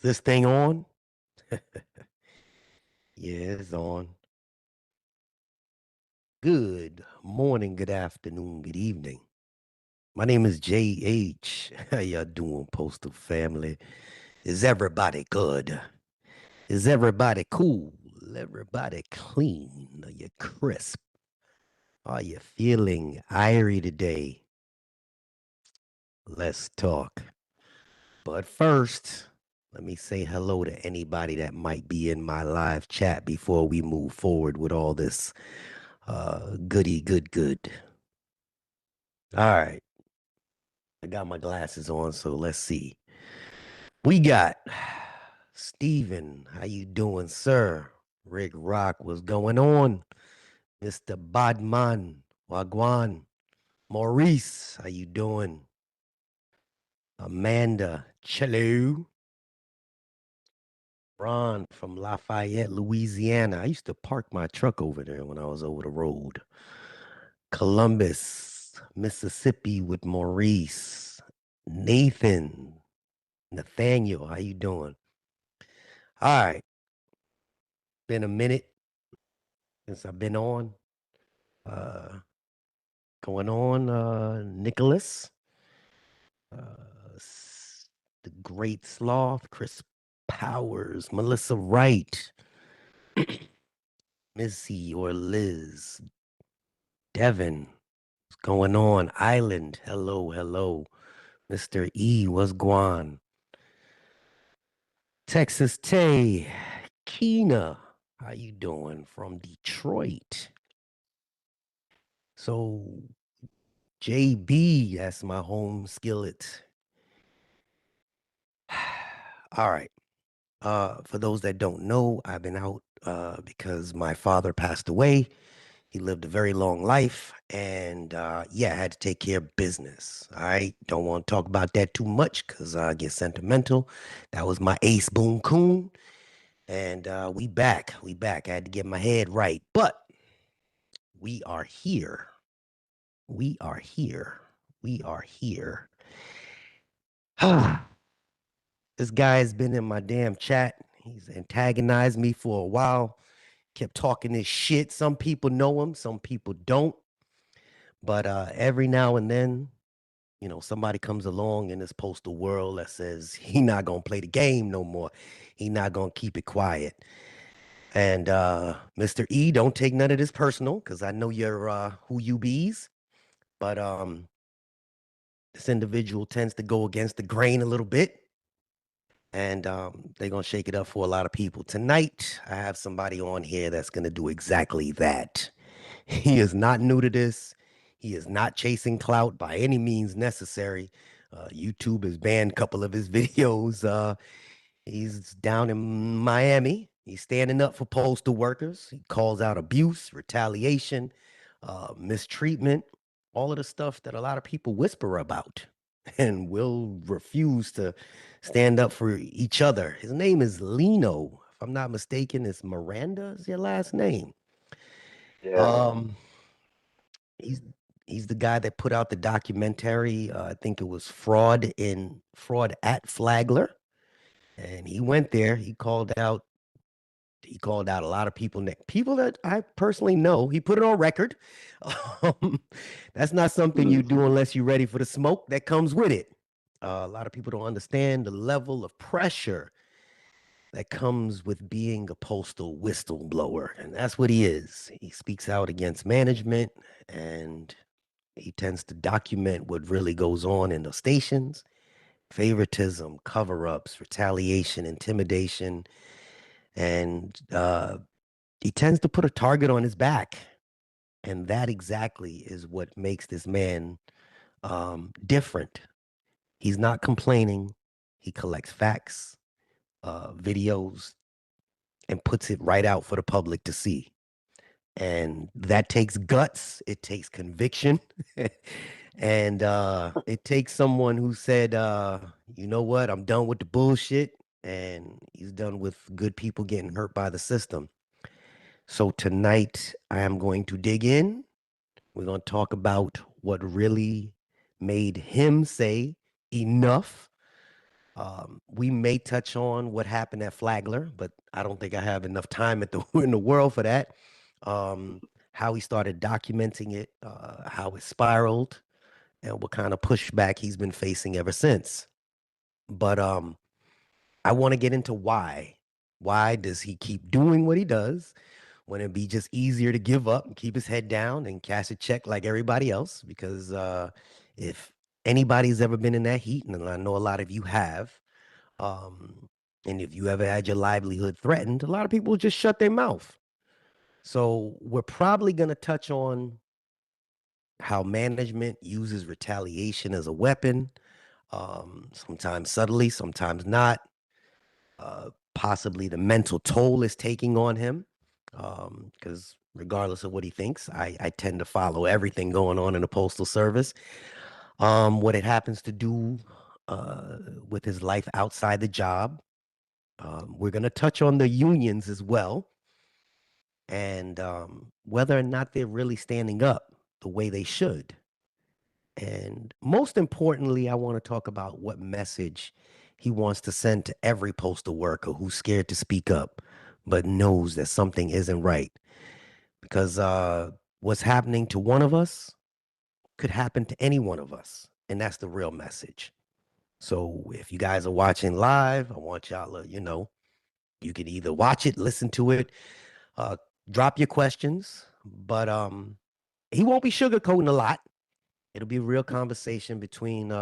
this thing on? Yeah, it's on. Good morning, good afternoon, good evening. My name is JayH. How y'all doing, Postal family? Is everybody good? Is everybody cool? Everybody clean? Are you crisp? Are you feeling irie today? Let's talk. But first, let me say hello to anybody that might be in my live chat before we move forward with all this goody good. All right. I got my glasses on, so let's see. We got Steven. How you doing, sir? Rick Rock, what's going on? Mr. Badman, Wagwan. Maurice, how you doing? Amanda, Chelo. Ron from Lafayette, Louisiana. I used to park my truck over there when I was over the road. Columbus, Mississippi with Maurice. Nathan, Nathaniel, how you doing? All right. Been a minute since I've been on. Uh Going on, Nicholas. The Great Sloth, Chris Powers, Melissa Wright, Missy or Liz, Devin. What's going on? Island. Hello. Mr. E, what's going? Texas Tay, Keena, how you doing? From Detroit. So JB, that's my home skillet. All right. For those that don't know, I've been out because my father passed away. He lived a very long life, and yeah, I had to take care of business. I don't want to talk about that too much because I get sentimental. That was my ace boom coon, and we back. I had to get my head right, but we are here. We are here. We are here. This guy has been in my damn chat. He's antagonized me for a while. Kept talking this shit. Some people know him, some people don't. But every now and then, somebody comes along in this postal world that says he not gonna play the game no more. He not gonna keep it quiet. And Mr. E, don't take none of this personal, because I know you're who you bees. But this individual tends to go against the grain a little bit. And they're gonna shake it up for a lot of people. Tonight, I have somebody on here that's gonna do exactly that. He is not new to this. He is not chasing clout by any means necessary. YouTube has banned a couple of his videos. He's down in Miami. He's standing up for postal workers. He calls out abuse, retaliation, mistreatment, all of the stuff that a lot of people whisper about and will refuse to stand up for each other. His name is Lino. If I'm not mistaken, it's Miranda is your last name. Yeah. Um, he's he's the guy that put out the documentary. I think it was Fraud at Flagler, and he went there. He called out a lot of people that I personally know. He put it on record. Um, that's not something you do unless you're ready for the smoke that comes with it. A lot of people don't understand the level of pressure that comes with being a postal whistleblower, and that's what he is. He speaks out against management, and he tends to document what really goes on in the stations: favoritism, cover ups, retaliation, intimidation. And he tends to put a target on his back. And that exactly is what makes this man different. He's not complaining, he collects facts, videos, and puts it right out for the public to see. And that takes guts, it takes conviction. And it takes someone who said, you know what, I'm done with the bullshit, and he's done with good people getting hurt by the system. So tonight I am going to dig in. We're going to talk about what really made him say enough. We may touch on what happened at Flagler, but I don't think I have enough time in the world for that. Um, how he started documenting it, how it spiraled, and what kind of pushback he's been facing ever since. But I want to get into why. Why does he keep doing what he does when it'd be just easier to give up and keep his head down and cash a check like everybody else? Because if anybody's ever been in that heat, and I know a lot of you have, um, and if you ever had your livelihood threatened, a lot of people just shut their mouth. So we're probably going to touch on how management uses retaliation as a weapon, sometimes subtly, sometimes not. Possibly the mental toll is taking on him, because regardless of what he thinks, I tend to follow everything going on in the Postal Service. What it happens to do with his life outside the job. We're going to touch on the unions as well, and whether or not they're really standing up the way they should. And most importantly, I want to talk about what message he wants to send to every postal worker who's scared to speak up, but knows that something isn't right. Because what's happening to one of us could happen to any one of us. And that's the real message. So if you guys are watching live, I want y'all to, you can either watch it, listen to it, uh, drop your questions, but he won't be sugarcoating a lot. It'll be a real conversation between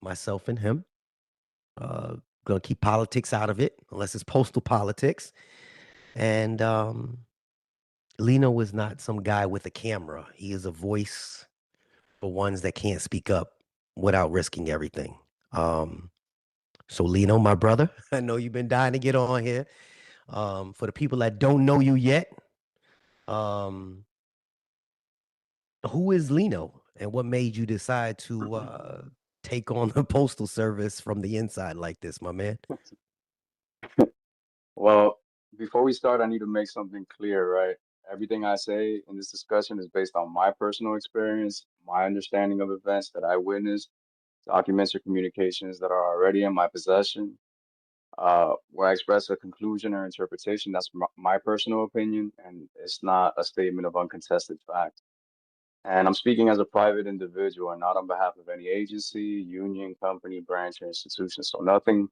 myself and him. Uh, gonna keep politics out of it, unless it's postal politics. And Lino is not some guy with a camera. He is a voice for ones that can't speak up without risking everything. So Lino, my brother, I know you've been dying to get on here. For the people that don't know you yet, um, who is Lino, and what made you decide to take on the postal service from the inside like this, my man? Well, before we start, I need to make something clear, right? Everything I say in this discussion is based on my personal experience, my understanding of events that I witnessed, documents or communications that are already in my possession. Where I express a conclusion or interpretation, that's my personal opinion, and it's not a statement of uncontested fact. And I'm speaking as a private individual and not on behalf of any agency, union, company, branch, or institution. So nothing,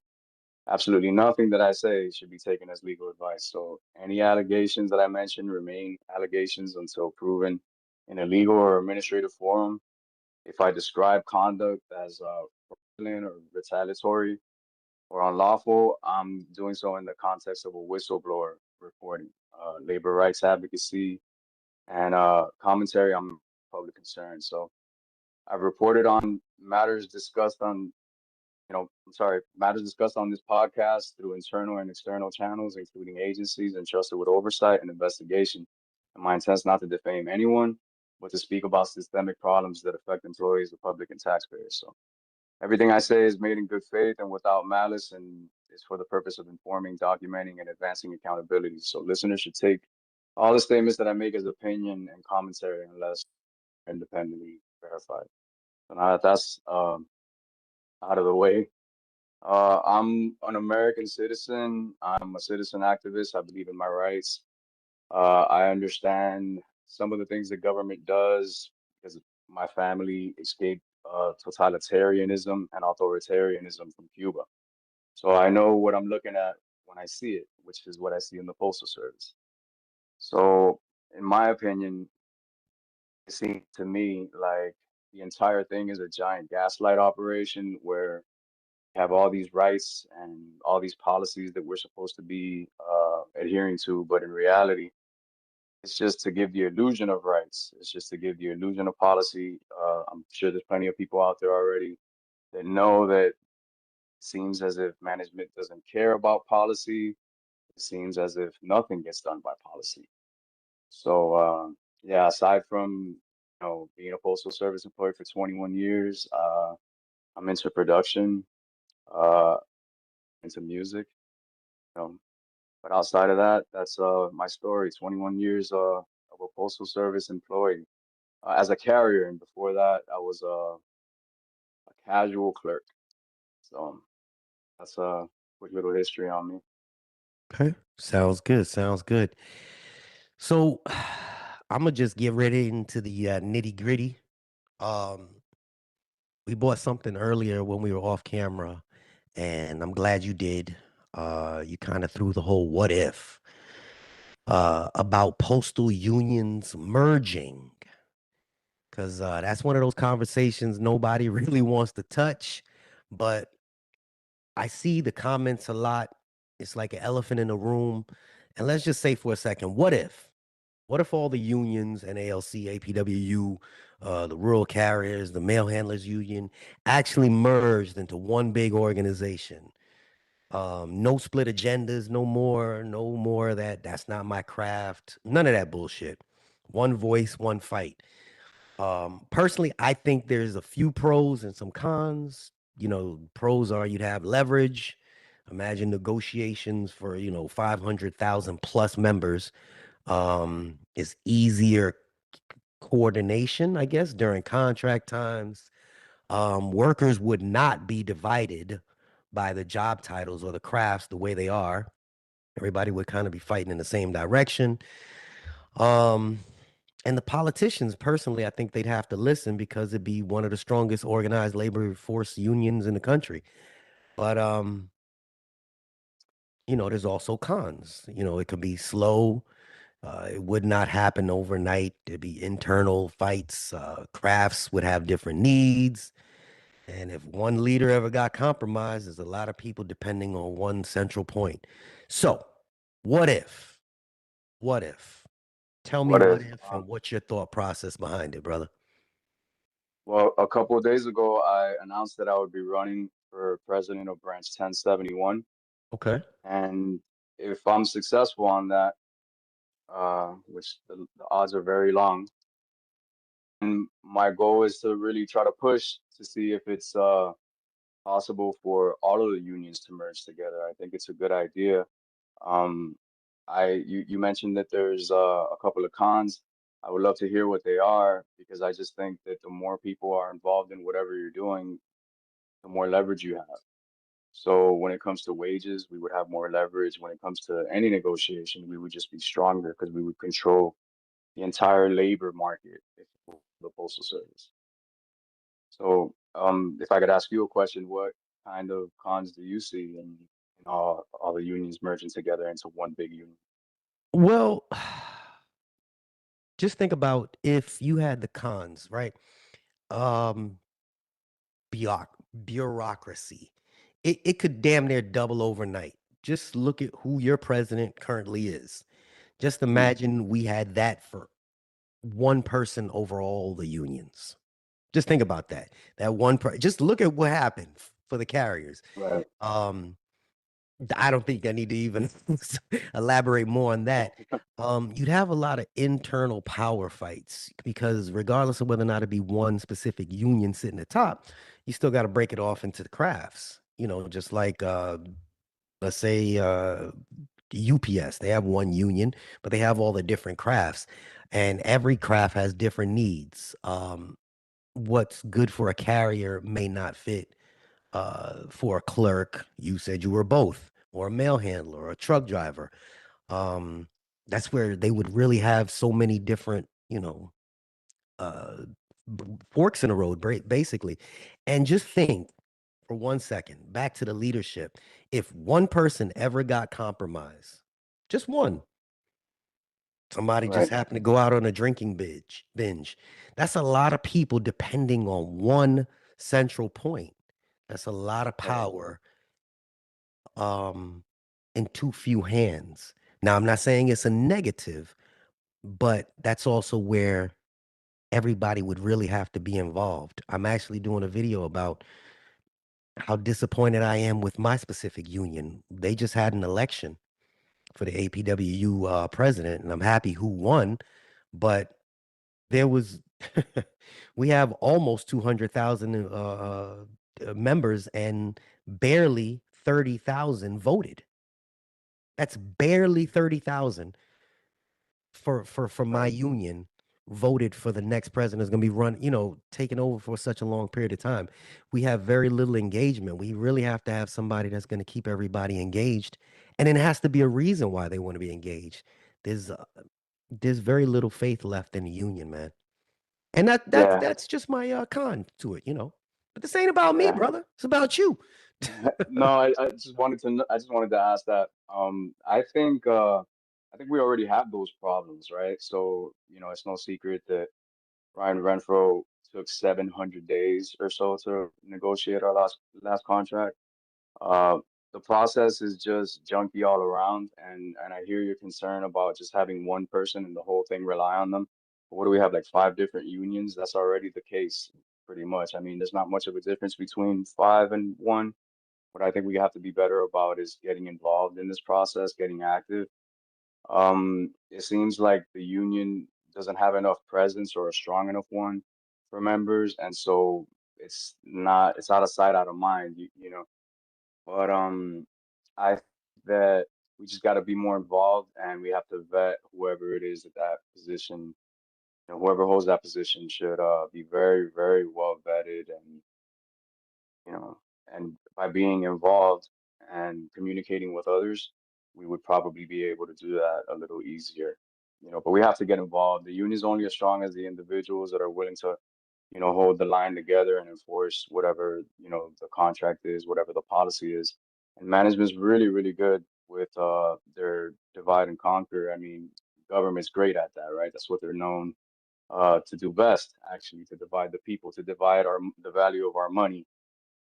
absolutely nothing that I say should be taken as legal advice. So any allegations that I mentioned remain allegations until proven in a legal or administrative forum. If I describe conduct as fraudulent or retaliatory or unlawful, I'm doing so in the context of a whistleblower reporting, labor rights advocacy, and commentary on public concern. So I've reported on matters discussed on I'm sorry, matters discussed on this podcast through internal and external channels, including agencies entrusted with oversight and investigation. And my intent is not to defame anyone, but to speak about systemic problems that affect employees, the public, and taxpayers. So everything I say is made in good faith and without malice, and is for the purpose of informing, documenting, and advancing accountability. So listeners should take all the statements that I make as opinion and commentary unless independently verified. So now that that's out of the way, I'm an American citizen. I'm a citizen activist. I believe in my rights. I understand some of the things the government does because my family escaped totalitarianism and authoritarianism from Cuba. So I know what I'm looking at when I see it, which is what I see in the Postal Service. So, in my opinion, it seems to me like the entire thing is a giant gaslight operation where have all these rights and all these policies that we're supposed to be adhering to, but in reality, it's just to give the illusion of rights. It's just to give the illusion of policy. I'm sure there's plenty of people out there already that know that it seems as if management doesn't care about policy. It seems as if nothing gets done by policy. So yeah, aside from being a postal service employee for 21 years, I'm into production, uh, into music. Um, But outside of that, that's my story. 21 years of a postal service employee as a carrier, and before that, I was a casual clerk. So That's a quick little history on me. Okay. Sounds good. Sounds good. So I'm gonna just get right into the nitty gritty. Um, we bought something earlier when we were off camera, and I'm glad you did. You kind of threw the whole what if about postal unions merging, because that's one of those conversations nobody really wants to touch. But I see the comments a lot. It's like an elephant in the room. And let's just say for a second, what if? What if all the unions, NALC, APWU, the rural carriers, the mail handlers union, actually merged into one big organization? No split agendas, no more of that. That's not my craft. None of that bullshit. One voice, one fight. Personally, I think there's a few pros and some cons. Pros are you'd have leverage. Imagine negotiations for, 500,000 plus members. It's easier coordination, I guess, during contract times. Workers would not be divided by the job titles or the crafts the way they are. Everybody would kind of be fighting in the same direction. Um, and the politicians, personally, I think they'd have to listen because it'd be one of the strongest organized labor force unions in the country. But there's also cons. It could be slow. It would not happen overnight. There'd be internal fights. Crafts would have different needs. And if one leader ever got compromised, there's a lot of people depending on one central point. So, what if? What if? Tell me What what if? if and what's your thought process behind it, brother? Well, a couple of days ago, I announced that I would be running for president of Branch 1071, Okay. and if I'm successful on that, which the odds are very long, and my goal is to really try to push to see if it's possible for all of the unions to merge together. I think it's a good idea. Um, you mentioned that there's a couple of cons. I would love to hear what they are because I just think that the more people are involved in whatever you're doing, the more leverage you have. So when it comes to wages, we would have more leverage. When it comes to any negotiation, we would just be stronger because we would control the entire labor market, if you will, the Postal Service. So, if I could ask you a question, what kind of cons do you see in all the unions merging together into one big union? Well, just think about if you had the cons, right? Um, bureaucracy. It could damn near double overnight. Just look at who your president currently is. Just Mm, imagine we had that for one person over all the unions. Just think about that. That just look at what happened for the carriers. right. Um, I don't think I need to even elaborate more on that. You'd have a lot of internal power fights because regardless of whether or not it be one specific union sitting at top, you still got to break it off into the crafts. Just like let's say UPS, they have one union, but they have all the different crafts, and every craft has different needs. What's good for a carrier may not fit for a clerk. You said you were both, or a mail handler, or a truck driver. Um, that's where they would really have so many different, uh, forks in the road, basically. And just think for 1 second, back to the leadership. If one person ever got compromised, just one, somebody just Right. happened to go out on a drinking binge. That's a lot of people depending on one central point. That's a lot of Right. power um in too few hands. Now, I'm not saying it's a negative, but that's also where everybody would really have to be involved. I'm actually doing a video about how disappointed I am with my specific union. They just had an election for the APWU president, and I'm happy who won, but there was we have almost 200,000 members and barely 30,000 voted. That's barely 30,000 for my Right. union voted for the next president is going to be taking over for such a long period of time. We have very little engagement. We really have to have somebody that's going to keep everybody engaged, and it has to be a reason why they want to be engaged. There's uh, there's very little faith left in the union, man. And Yeah, that's just my con to it. But this ain't about me, yeah. brother. It's about you. No, I just wanted to I just wanted to ask that. I think we already have those problems, right? So, it's no secret that Ryan Renfro took 700 days or so to negotiate our last contract. Uh, the process is just junky all around, and I hear your concern about just having one person and the whole thing rely on them. But what do we have, like five different unions? That's already the case, pretty much. I mean, there's not much of a difference between five and one. What I think we have to be better about is getting involved in this process, getting active. It seems like the union doesn't have enough presence or a strong enough one for members, and so it's out of sight, out of mind, you know. But I think that we just got to be more involved, and we have to vet whoever it is at that position. Whoever holds that position should be very, very well vetted, you know, and by being involved and communicating with others, we would probably be able to do that a little easier. But we have to get involved. The union is only as strong as the individuals that are willing to, hold the line together and enforce whatever, the contract is, whatever the policy is. And management's really, really good with their divide and conquer. I mean, government's great at that, right? That's what they're known to do best, actually, to divide the people, to divide the value of our money,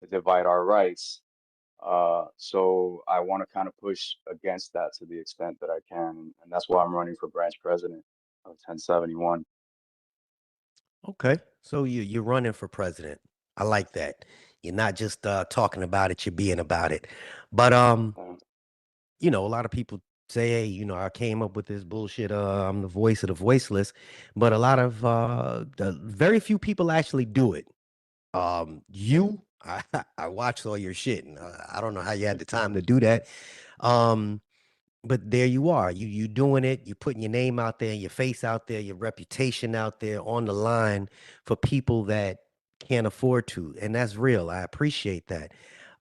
to divide our rights. So I want to kind of push against that to the extent that I can, and that's why I'm running for branch president of 1071. Okay. So you're running for president. I like that. You're not just talking about it, you're being about it. But Uh, a lot of people say, hey, I came up with this bullshit, I'm the voice of the voiceless, but a lot of very few people actually do it. You I, I watched all your shit, and I don't know how you had the time to do that. Um but there you are. You doing it. You putting your name out there, your face out there, your reputation out there on the line for people that can't afford to, and that's real. I appreciate that.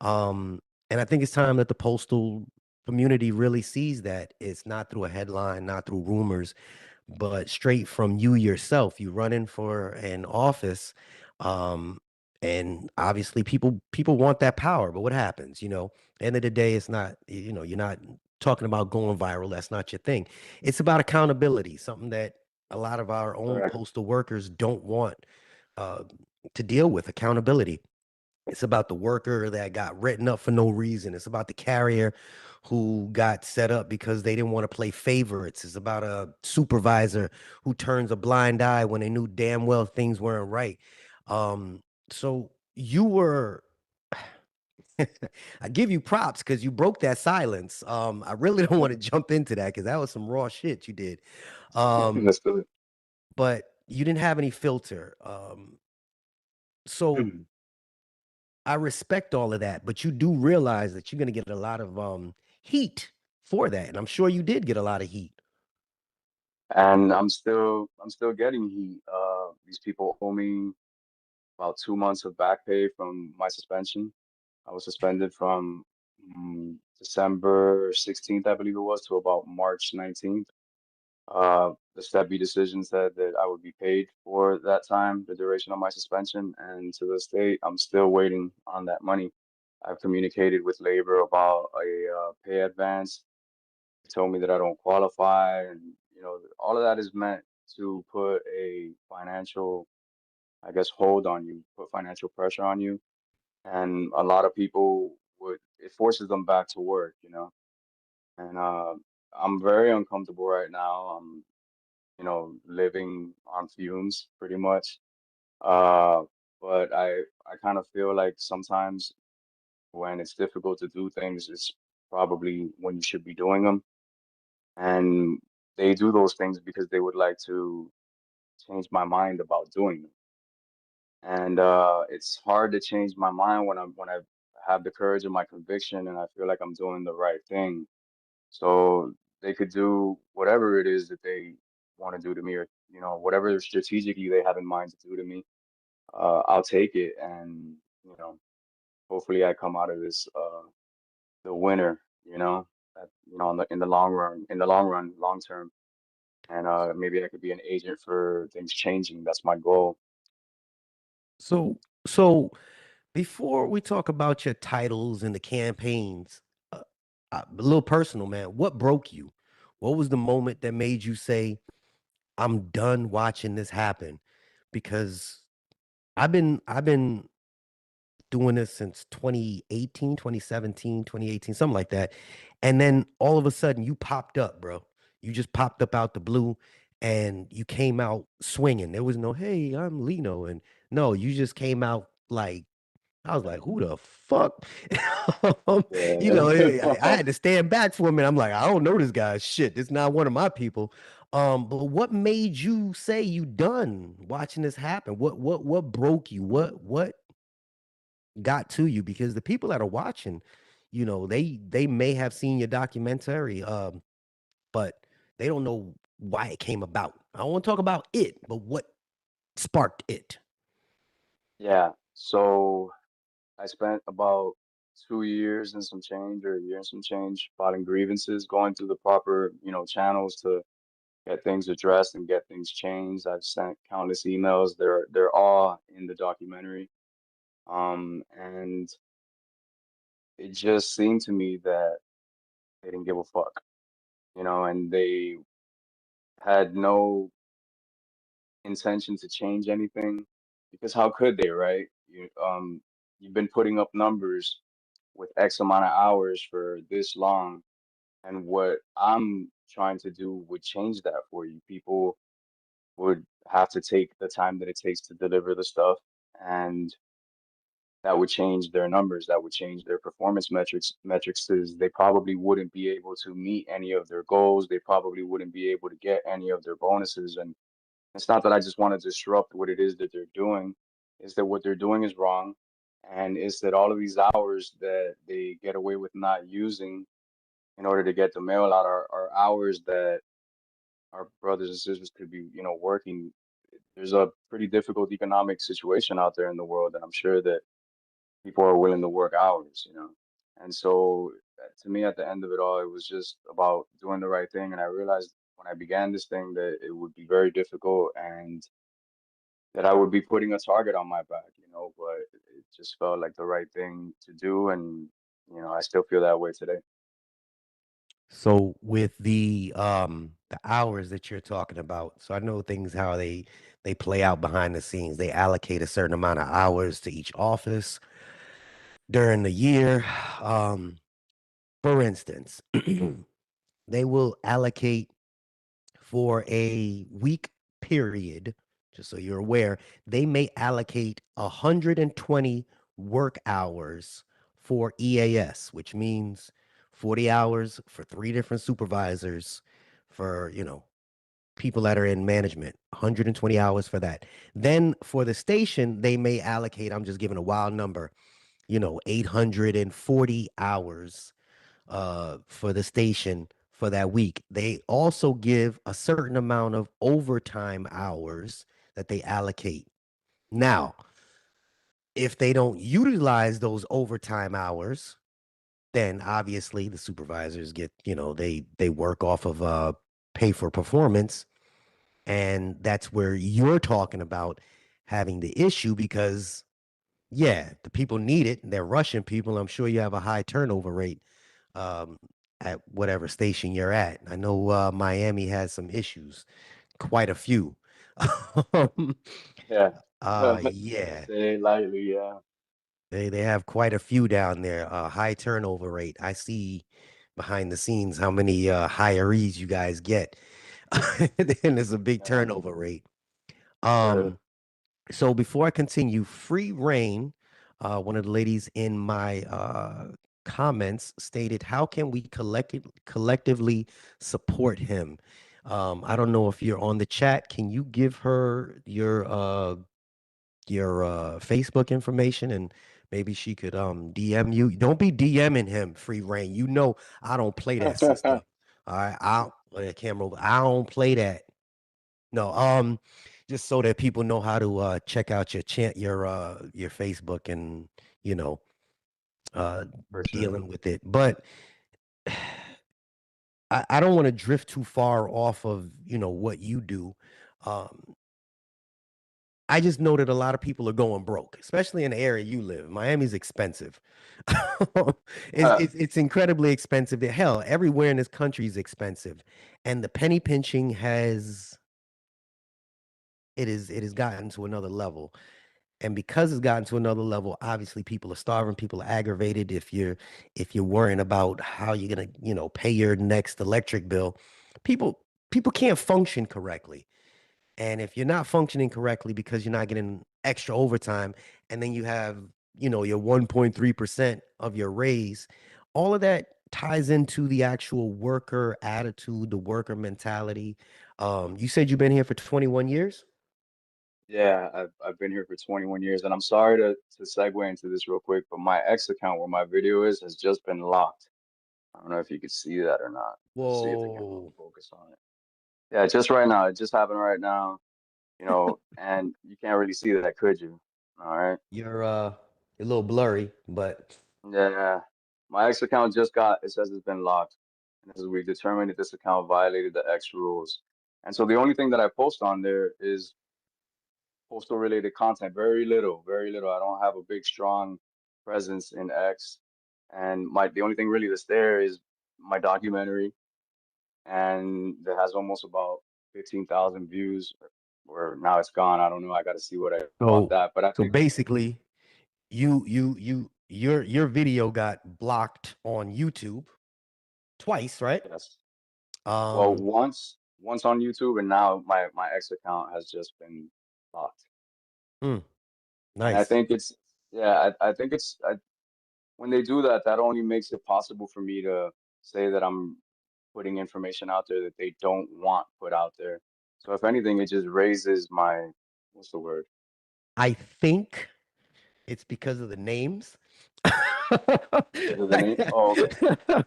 And I think it's time that the postal community really sees that it's not through a headline, not through rumors, but straight from you yourself. You running for an office, um, and obviously people want that power. But what happens? End of the day, it's not. You're not talking about going viral. That's not your thing. It's about accountability, something that a lot of our own correct. postal workers don't want uh, to deal with. Accountability. It's about the worker that got written up for no reason. It's about the carrier who got set up because they didn't want to play favorites. It's about a supervisor who turns a blind eye when they knew damn well things weren't right. So you were, I give you props because you broke that silence. I really don't want to jump into that because that was some raw shit you did. Um, Let's do but you didn't have any filter. So it. I respect all of that, but you do realize that you're gonna get a lot of heat for that, and I'm sure you did get a lot of heat. And I'm still getting heat. These people owe me about 2 months of back pay from my suspension. I was suspended from December 16th, I believe it was, to about March 19th. The STEPI decision said that I would be paid for that time, the duration of my suspension, and to this date, I'm still waiting on that money. I've communicated with labor about a pay advance. They told me that I don't qualify, and all of that is meant to put a financial, I guess, hold on you, put financial pressure on you, and a lot of people would it forces them back to work, and I'm very uncomfortable right now. I'm living on fumes pretty much. Uh, but I kind of feel like sometimes when it's difficult to do things, it's probably when you should be doing them. And they do those things because they would like to change my mind about doing them. And it's hard to change my mind when I have the courage of my conviction and I feel like I'm doing the right thing. So they could do whatever it is that they want to do to me or whatever strategically they have in mind to do to me, I'll take it, and you know, hopefully I come out of this the winner, in the long run, long term, and maybe I could be an agent for things changing. That's my goal. So before we talk about your titles and the campaigns, uh, a little personal, man. What broke you? What was the moment that made you say, "I'm done watching this happen"? Because I've been doing this since 2018, 2017, 2018, something like that. And then all of a sudden you popped up, bro. You just popped up out the blue and you came out swinging. There was no, "Hey, I'm Lino." And no, you just came out like, I was like, "Who the fuck?" Yeah. I had to stand back for a minute. I'm like, "I don't know this guy. Shit, this is not one of my people." But what made you say you done watching this happen? What broke you? What got to you? Because the people that are watching, they may have seen your documentary, but they don't know why it came about. I don't want to talk about it, but what sparked it? Yeah. So I spent about 2 years and some change, or a year and some change, filing grievances, going through the proper, channels to get things addressed and get things changed. I've sent countless emails. They're all in the documentary. And it just seemed to me that they didn't give a fuck, and they had no intention to change anything, because how could they, right? You've been putting up numbers with X amount of hours for this long, and what I'm trying to do would change that for you. People would have to take the time that it takes to deliver the stuff, and that would change their numbers, that would change their performance metrics is they probably wouldn't be able to meet any of their goals, they probably wouldn't be able to get any of their bonuses. And it's not that I just want to disrupt what it is that they're doing, is that what they're doing is wrong, and it's that all of these hours that they get away with not using in order to get the mail out are hours that our brothers and sisters could be, working. There's a pretty difficult economic situation out there in the world, and I'm sure that people are willing to work hours. And so to me, at the end of it all, it was just about doing the right thing. And I realized when I began this thing that it would be very difficult, and that I would be putting a target on my back, but it just felt like the right thing to do. And, I still feel that way today. So with the hours that you're talking about, so I know things how they play out behind the scenes. They allocate a certain amount of hours to each office during the year. Um, for instance, they will allocate for a week period, just so you're aware, they may allocate 120 work hours for EAS, which means 40 hours for three different supervisors for, people that are in management, 120 hours for that. Then for the station, they may allocate, I'm just giving a wild number, 840 hours for the station for that week. They also give a certain amount of overtime hours that they allocate. Hmm. Now, if they don't utilize those overtime hours, then obviously the supervisors get, they work off of pay for performance, and that's where you're talking about having the issue because yeah, the people need it. They're rushing people. I'm sure you have a high turnover rate um, at whatever station you're at. I know Miami has some issues, quite a few. Um, Yeah. To yeah, say it lightly, yeah. they have quite a few down there. High turnover rate. I see behind the scenes how many hirees you guys get, and there's a big Yeah. turnover rate. Good. Um, So before I continue, Free Reign, one of the ladies in my comments stated, "How can we collectively support him?" I don't know if you're on the chat. Can you give her your Facebook information and maybe she could DM you? Don't be DMing him, Free Reign. You know I don't play that, sister. All right, I camera. I don't play that. No, just so that people know how to check out your Facebook and you know uh For sure. dealing with it. But I don't want to drift too far off of, what you do. Um, I just know that a lot of people are going broke, especially in the area you live. Miami's expensive. It's incredibly expensive. Hell, everywhere in this country is expensive, and the penny pinching has gotten to another level. And because it's gotten to another level, obviously people are starving, people are aggravated. If you're worrying about how you're gonna, pay your next electric bill, people people can't function correctly. And if you're not functioning correctly because you're not getting extra overtime, and then you have, your 1.3% of your raise, all of that ties into the actual worker attitude, the worker mentality. You said you've been here for 21 years? Yeah, I've been here for 21 years, and I'm sorry to segue into this real quick, but my X account where my video is has just been locked. I don't know if you could see that or not. Let's see if the camera will Whoa. focus on it. Yeah, just right now. It just happened right now, and you can't really see that, could you? All right. You're a little blurry, but Yeah, my X account just got, it says it's been locked. And this is, we determined that this account violated the X rules. And so the only thing that I post on there is postal related content. Very little, very little. I don't have a big, strong presence in X. And the only thing really that's there is my documentary, and that has almost about 15,000 views. Or now it's gone. I don't know. I got to see what I do about so that. But I so think basically your video got blocked on YouTube twice, right? yes. Well, Um, once on YouTube, and now my X account has just been blocked. mm, And I nice. think it's yeah, I think when they do that, that only makes it possible for me to say that I'm putting information out there that they don't want put out there. So if anything, it just raises my, what's the word? I think it's because of the names. Because of the name? Oh, okay.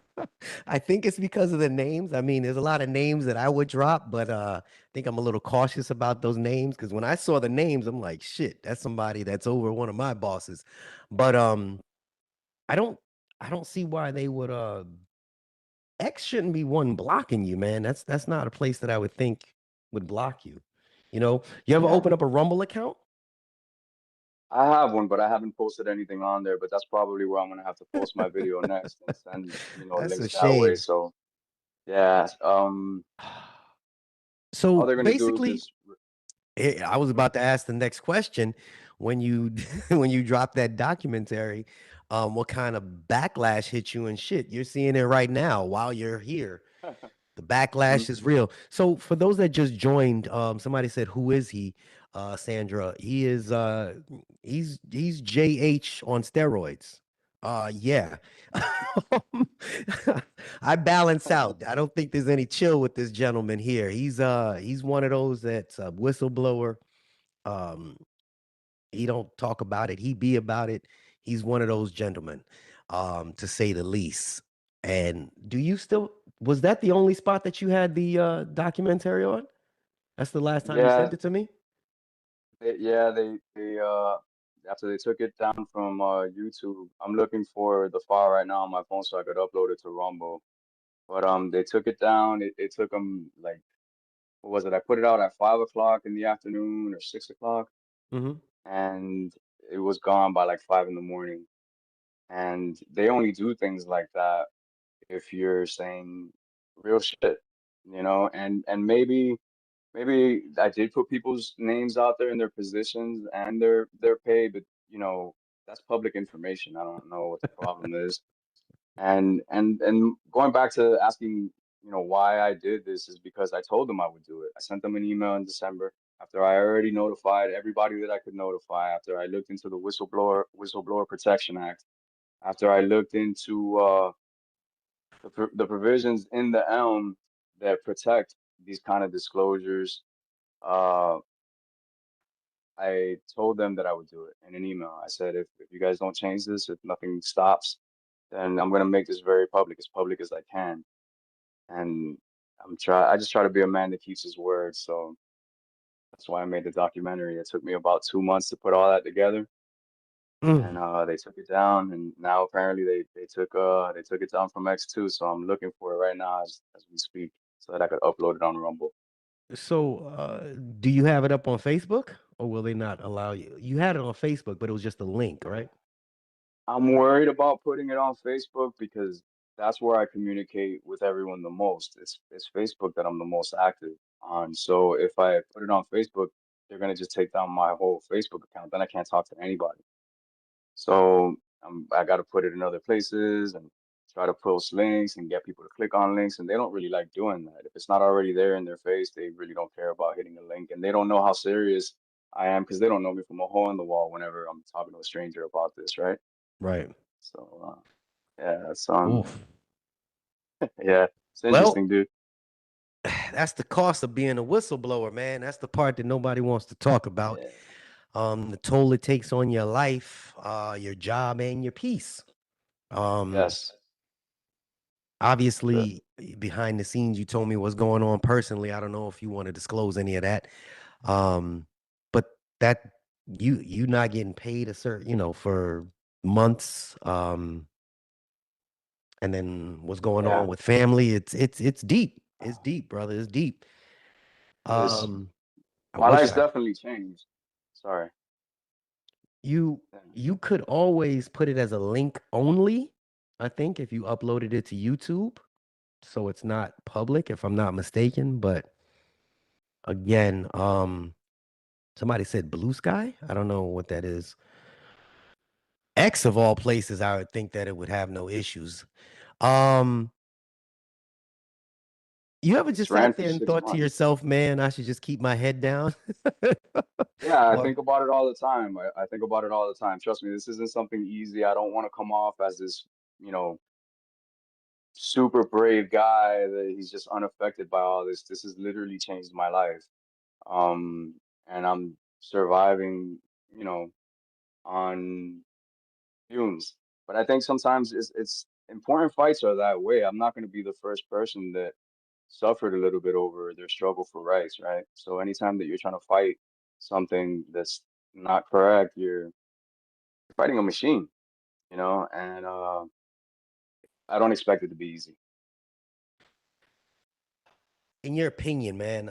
I think it's because of the names. I mean, there's a lot of names that I would drop, but I think I'm a little cautious about those names because when I saw the names, I'm like, shit, that's somebody that's over one of my bosses. But I don't I don't see why they would X shouldn't be one blocking you, man. That's not a place that I would think would block you. You ever Yeah. open up a Rumble account? I have one, but I haven't posted anything on there, but that's probably where I'm gonna have to post my video next and send, That's a links that way. shame. So yeah, all So they're gonna do is basically, just I was mhm. about to ask the next question. When you when you drop that documentary, what kind of backlash hit you and shit? You're seeing it right now while you're here. The Mhm. backlash is real. So for those that just joined, somebody said, "Who is he?" Sandra. He's JH on steroids. Yeah. I balance out. I don't think there's any chill with this gentleman here. He's one of those that's a whistleblower. Um, he don't talk about it. He be about it. He's one of those gentlemen, to say the least. And do you still was that the only spot that you had the documentary on? That's the last time you Yeah, sent it to me? they after they took it down from YouTube, I'm looking for the file right now on my phone so I could upload it to Rumble. But they took it down. It took them like, what was it? I put it out at 5 o'clock in the afternoon or 6 o'clock, Hmm. and it was gone by like 5 in the morning. And they only do things like that if you're saying real shit, and maybe I did put people's names out there and their positions and their pay, but that's public information. I don't know what the problem is. And going back to asking, why I did this is because I told them I would do it. I sent them an email in December after I already notified everybody that I could notify, after I looked into the Whistleblower Protection Act, after I looked into the provisions in the ELM that protect these kind of disclosures. Uh, I told them that I would do it in an email. I said, if you guys don't change this, if nothing stops, then I'm gonna make this very public as I can. And I just try to be a man that keeps his word. So That's why I made the documentary. It took me about 2 months to put all that together, and Mm. they took it down, and now apparently they took it down from X2. So I'm looking for it right now as we speak, so that I could upload it on Rumble. So, do you have it up on Facebook, or will they not allow you? You had it on Facebook, but it was just a link, right? I'm worried about putting it on Facebook because that's where I communicate with everyone the most. It's Facebook that I'm the most active on. So if I put it on Facebook, they're gonna just take down my whole Facebook account. Then I can't talk to anybody. So I got to put it in other places and try to post links and get people to click on links. And they don't really like doing that. If it's not already there in their face, they really don't care about hitting a link. And they don't know how serious I am because they don't know me from a hole in the wall whenever I'm talking to a stranger about this, right? Right. So yeah, it's Oof. yeah, it's Well, interesting, dude. that's the cost of being a whistleblower, man. That's the part that nobody wants to talk about. Yeah, The toll it takes on your life, your job, and your peace. Um, yes, the Obviously, behind the scenes, you told me what's going on personally. I don't know if you want to disclose any of that. Um, but that you not getting paid a certain, for months. And then what's going yeah, on with family? It's deep. It's deep, brother. It's deep. it is. Um, I My wish life's I definitely changed. Sorry. you Yeah. you could always put it as a link only, I think, if you uploaded it to YouTube, so it's not public, if I'm not mistaken. But again, somebody said Blue Sky. I don't know what that is. X of all places, I would think that it would have no issues. Um, you ever It's just ran sat for there and six thought to months. yourself, man, I should just keep my head down? Yeah, I Or think about it all the time. I think about it all the time. Trust me, this isn't something easy. I don't want to come off as this, you know, super brave guy that he's just unaffected by all this. This has literally changed my life. Um, and I'm surviving, you know, on fumes. But I think sometimes it's important fights are that way. I'm not going to be the first person that suffered a little bit over their struggle for rights, right? So anytime that you're trying to fight something that's not correct, you're fighting a machine, and I don't expect it to be easy. in your opinion, man,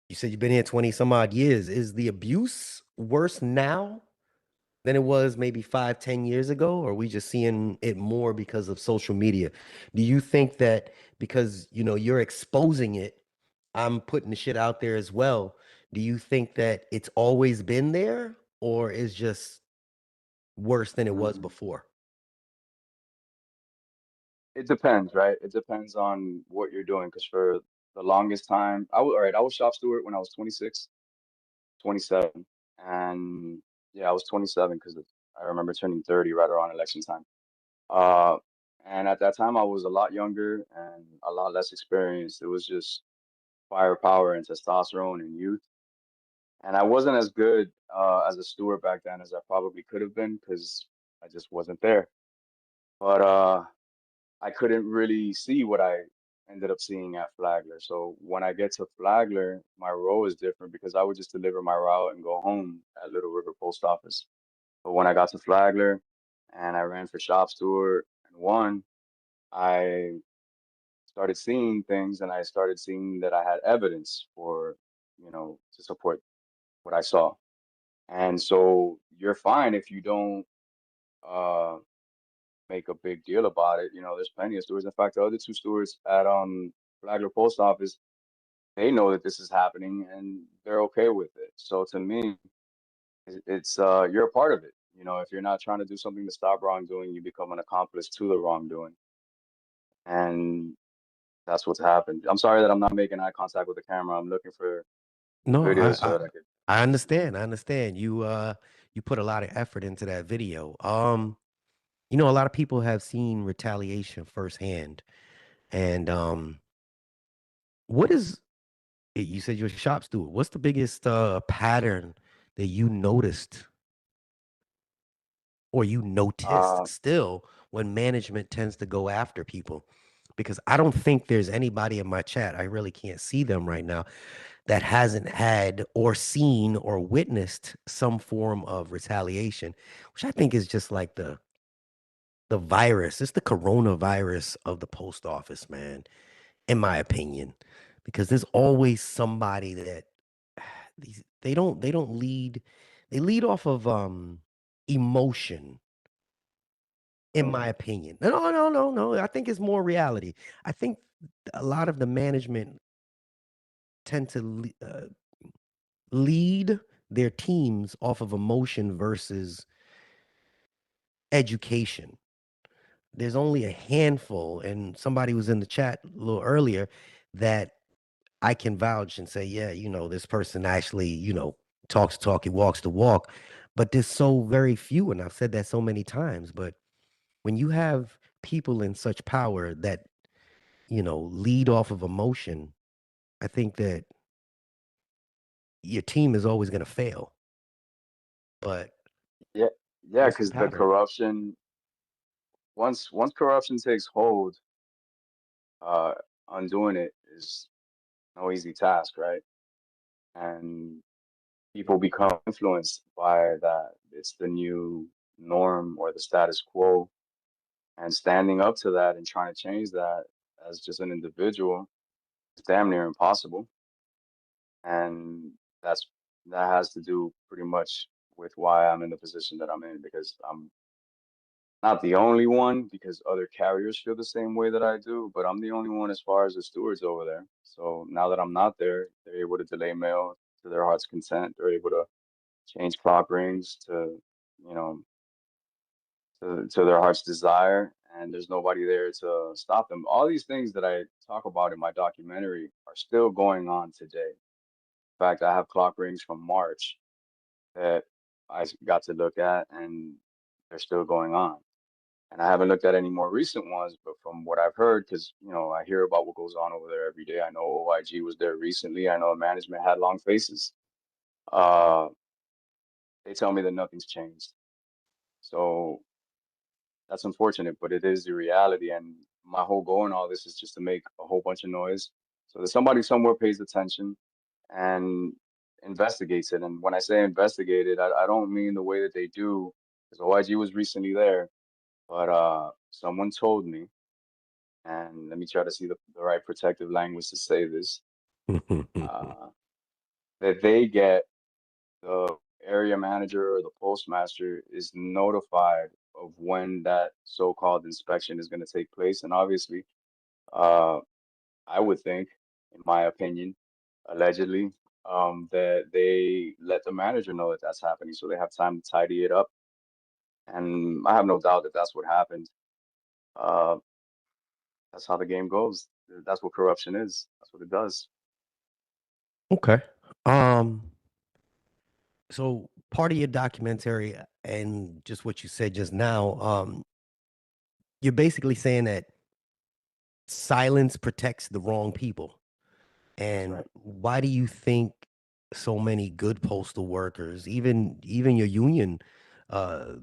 you said you've been here 20 some odd years. Is the abuse worse now than it was maybe 5, 10 years ago? Or are we just seeing it more because of social media? Do you think that because you're exposing it, I'm putting the shit out there as well? Do you think that it's always been there, or is just worse than it was Mm. before? It depends, right? It depends on what you're doing. Because for the longest time, all right, I was shop steward when I was 26, 27, and yeah, I was 27 because I remember turning 30 right around election time. Uh, and at that time, I was a lot younger and a lot less experienced. It was just firepower and testosterone and youth. And I wasn't as good as a steward back then as I probably could have been because I just wasn't there. But I couldn't really see what I ended up seeing at Flagler. So when I get to Flagler, my role is different because I would just deliver my route and go home at Little River Post Office. But when I got to Flagler and I ran for shop steward and won, I started seeing things and I started seeing that I had evidence for, to support what I saw. And so you're fine if you don't uh make a big deal about it. There's plenty of stewards. In fact, the other two stewards at Flagler Post Office, they know that this is happening and they're okay with it. So to me, it's you're a part of it. If you're not trying to do something to stop wrongdoing, you become an accomplice to the wrongdoing. And that's what's happened. I'm sorry that I'm not making eye contact with the camera. I'm looking for the No, video so that I could. I understand. I understand. You put a lot of effort into that video. A lot of people have seen Retaliation firsthand. And what is you said you're a shop steward. What's the biggest pattern that you noticed or you noticed Uh, still when management tends to go after people? because I don't think there's anybody in my chat. I really can't see them right now that hasn't had or seen or witnessed some form of retaliation, which I think is just like the virus. It's the coronavirus of the post office, man, in my opinion, because there's always somebody that they don't lead. They lead off of emotion, in my opinion. No, no, no, no. I think it's more reality. I think a lot of the management tend to lead their teams off of emotion versus education. There's only a handful, and somebody was in the chat a little earlier that I can vouch and say, yeah, this person actually, talks the talk, he walks the walk. But there's so very few, and I've said that so many times. But when you have people in such power that, lead off of emotion, I think that your team is always going to fail. But Yeah, yeah, what's the because the pattern? corruption, once corruption takes hold, uh, undoing it is no easy task, right? And people become influenced by that. It's the new norm or the status quo, and standing up to that and trying to change that as just an individual is damn near impossible. And that's that has to do pretty much with why I'm in the position that I'm in, because I'm not the only one, because other carriers feel the same way that I do, but I'm the only one as far as the stewards over there. So now that I'm not there, they're able to delay mail to their heart's content. They're able to change clock rings to, you know, to their heart's desire, and there's nobody there to stop them. All these things that I talk about in my documentary are still going on today. In fact, I have clock rings from March that got to look at, and they're still going on. And I haven't looked at any more recent ones, but from what I've heard, because I hear about what goes on over there every day. I know OIG was there recently. I know management had long faces. Uh, they tell me that nothing's changed. So that's unfortunate, but it is the reality. And my whole goal in all this is just to make a whole bunch of noise so that somebody somewhere pays attention and investigates it. And when I say investigate it, I don't mean the way that they do, because OIG was recently there, but someone told me, and let me try to see the right protective language to say this, uh, that they get the area manager or the postmaster is notified of when that so-called inspection is going to take place. And obviously, uh, I would think, in my opinion, allegedly, that they let the manager know that that's happening, so they have time to tidy it up. And I have no doubt that that's what happened. Uh, that's how the game goes. That's what corruption is. That's what it does. Okay. Um, so part of your documentary and just what you said just now, you're basically saying that silence protects the wrong people. That's And right. why do you think so many good postal workers, even your union uh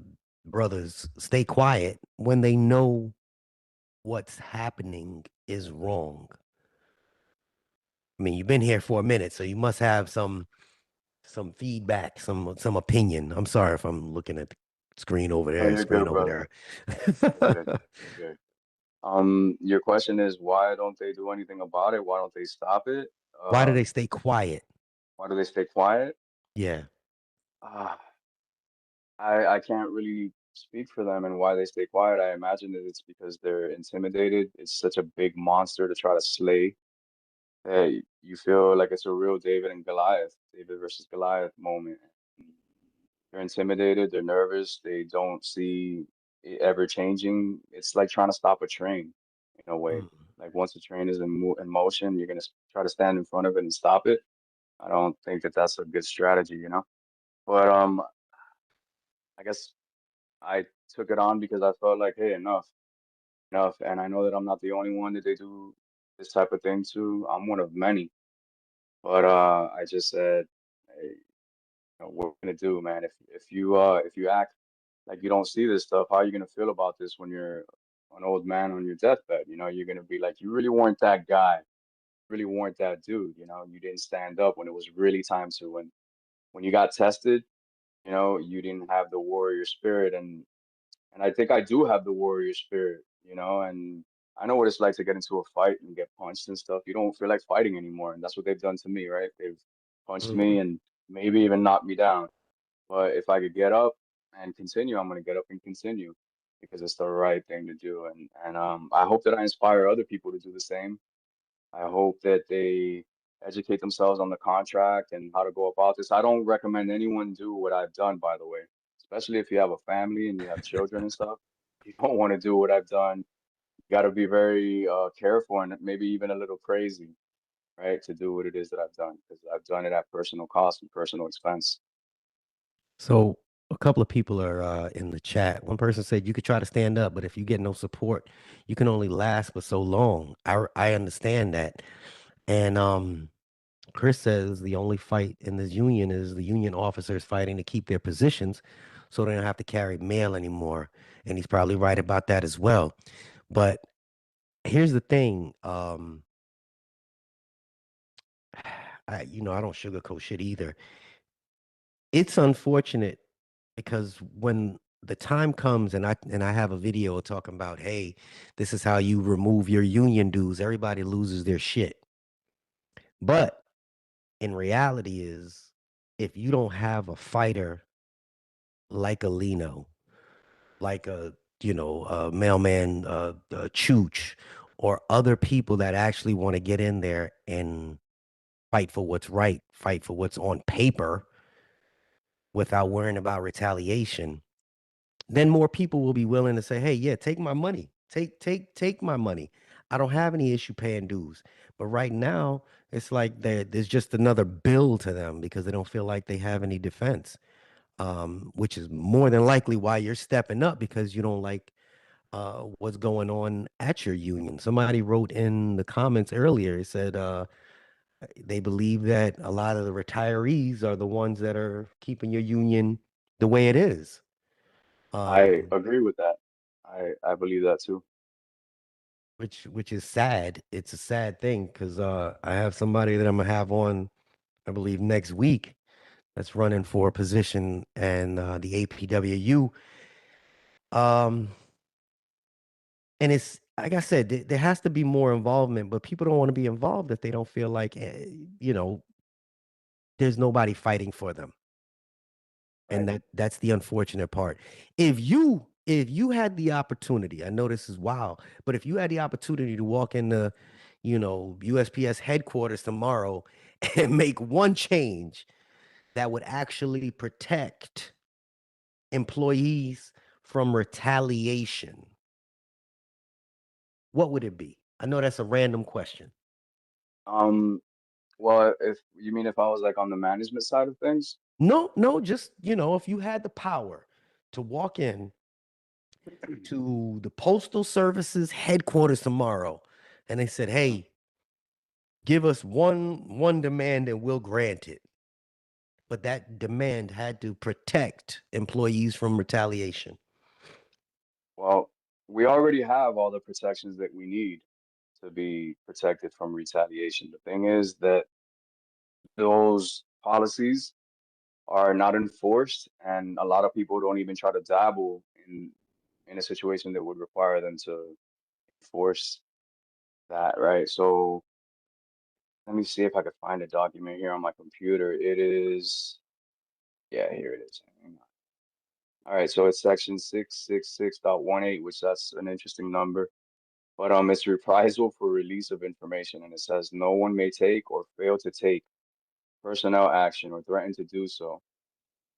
brothers, stay quiet when they know what's happening is wrong? I mean, you've been here for a minute, so you must have some feedback, some opinion. I'm sorry if I'm looking at the screen over No, there, you're screen good, over brother. there. You're good. You're good. Your question is, why don't they do anything about it? Why don't they stop it? Why do Uh, they stay quiet? why do they stay quiet? Yeah. Uh, I can't really speak for them and why they stay quiet. I imagine that it's because they're intimidated. It's such a big monster to try to slay that you feel like it's a real David and Goliath, David versus Goliath moment. They're intimidated, they're nervous, they don't see it ever changing. It's like trying to stop a train in a way. Mm. Like once a train is in motion, you're gonna try to stand in front of it and stop it. I don't think that that's a good strategy. But I guess I took it on because I felt like, hey, enough. And I know that I'm not the only one that they do this type of thing to. I'm one of many. But I just said, hey, what we're gonna do, man? If you act like you don't see this stuff, how are you gonna feel about this when you're an old man on your deathbed. You know, you're gonna be like, you really weren't that guy, really weren't that dude. You know, you didn't stand up when it was really time to. When you got tested, you know, you didn't have the warrior spirit, and I think I do have the warrior spirit. You know, and I know what it's like to get into a fight and get punched and stuff. You don't feel like fighting anymore, and that's what they've done to me, right? They've punched me Mhm. and maybe even knocked me down. But if I could get up and continue, I'm gonna get up and continue because it's the right thing to do. And I hope that I inspire other people to do the same. I hope that they educate themselves on the contract and how to go about this. I don't recommend anyone do what I've done, by the way, especially if you have a family and you have children and stuff. You don't want to do what I've done. You got to be very careful and maybe even a little crazy, right, to do what it is that I've done because I've done it at personal cost and personal expense. So a couple of people are in the chat. One person said you could try to stand up, but if you get no support, you can only last for so long. I understand that. And Chris says the only fight in this union is the union officers fighting to keep their positions so they don't have to carry mail anymore. And he's probably right about that as well. But here's the thing. I don't sugarcoat shit either. It's unfortunate because when the time comes and I have a video talking about, hey, this is how you remove your union dues, everybody loses their shit. But in reality is if you don't have a fighter like a Lino, like a mailman, Chooch, or other people that actually want to get in there and fight for what's right, fight for what's on paper without worrying about retaliation, then more people will be willing to say, "Hey, yeah, take my money. Take my money. I don't have any issue paying dues." But right now, it's like there's just another bill to them because they don't feel like they have any defense. Which is more than likely why you're stepping up because you don't like what's going on at your union. Somebody wrote in the comments earlier, it said they believe that a lot of the retirees are the ones that are keeping your union the way it is. I Um, agree with that. I believe that too. which is sad. It's a sad thing because I have somebody that I'm gonna have on, I believe, next week that's running for a position and the APWU. Um, and it's like I said, there has to be more involvement, but people don't want to be involved if they don't feel like you know there's nobody fighting for them. And Right. that's the unfortunate part. If you had the opportunity, I know this is wild, but if you had the opportunity to walk into, USPS headquarters tomorrow and make one change that would actually protect employees from retaliation, what would it be? I know that's a random question. Um, well, if you mean if I was like on the management side of things, No, no, just, if you had the power to walk in to the Postal Service's headquarters tomorrow and they said, Mhm. "Hey, give us one demand and we'll grant it." But that demand had to protect employees from retaliation. Well, we already have all the protections that we need to be protected from retaliation. The thing is that those policies are not enforced, and a lot of people don't even try to dabble in a situation that would require them to enforce that, right? So let me see if I could find a document here on my computer. It is, yeah, here it is. Hang on. All right, so it's section 666.18, which that's an interesting number. But it's reprisal for release of information, and it says no one may take or fail to take personnel action or threaten to do so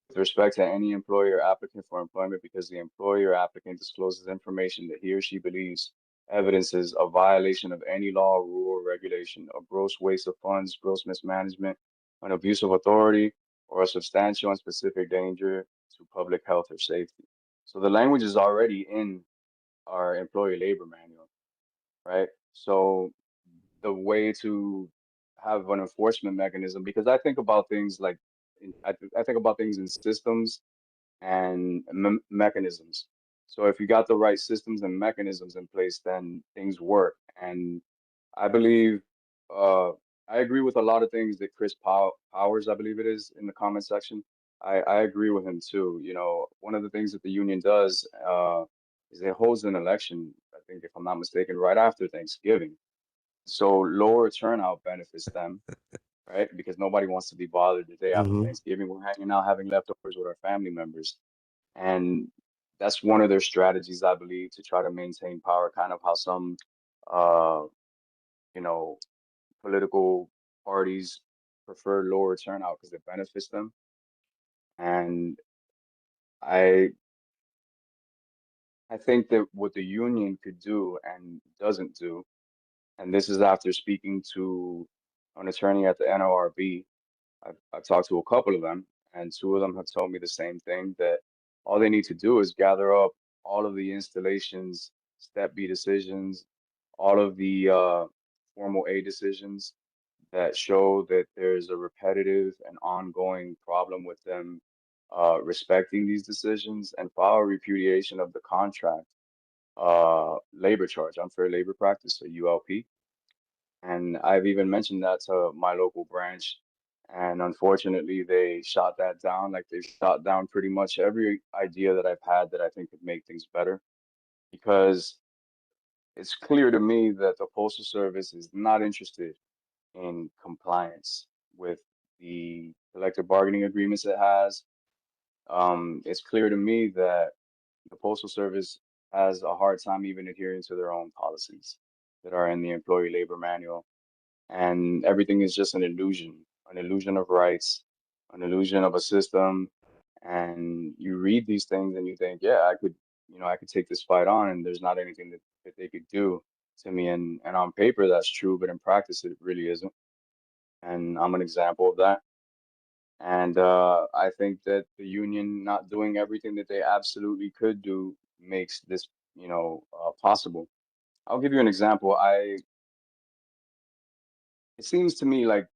with respect to any employer applicant for employment because the employer applicant discloses information that he or she believes evidences a violation of any law, rule, or regulation, a gross waste of funds, gross mismanagement, an abuse of authority, or a substantial and specific danger to public health or safety. So the language is already in our employee labor manual, right? So the way to have an enforcement mechanism, because I think about things like I think about things in systems and mechanisms. So if you got the right systems and mechanisms in place, then things work. And I believe, uh, I agree with a lot of things that Powers, I believe it is, in the comment section. I agree with him too. You know, one of the things that the union does is it holds an election, I think, if I'm not mistaken, right after Thanksgiving. So lower turnout benefits them, right? Because nobody wants to be bothered the day after Hmm. Thanksgiving. We're hanging out having leftovers with our family members. And that's one of their strategies, I believe, to try to maintain power, kind of how some, uh, you know, political parties prefer lower turnout because it benefits them. And I I think that what the union could do and doesn't do, and this is after speaking to an attorney at the NLRB. I've talked to a couple of them, and two of them have told me the same thing, that all they need to do is gather up all of the installations, Step B decisions, all of the Formal A decisions that show that there's a repetitive and ongoing problem with them respecting these decisions, and file a repudiation of the contract, labor charge, unfair labor practice, so ULP. And I've even mentioned that to my local branch. And unfortunately, they shot that down. Like they shot down pretty much every idea that I've had that I think could make things better. Because it's clear to me that the Postal Service is not interested in compliance with the collective bargaining agreements it has. It's clear to me that the Postal Service has a hard time even adhering to their own policies that are in the employee labor manual, and everything is just an illusion of rights, an illusion of a system. And you read these things and you think, yeah, I could take this fight on, and there's not anything that they could do to me. And on paper that's true, but in practice it really isn't. And I'm an example of that. And I think that the union not doing everything that they absolutely could do makes this, possible. I'll give you an example. It seems to me like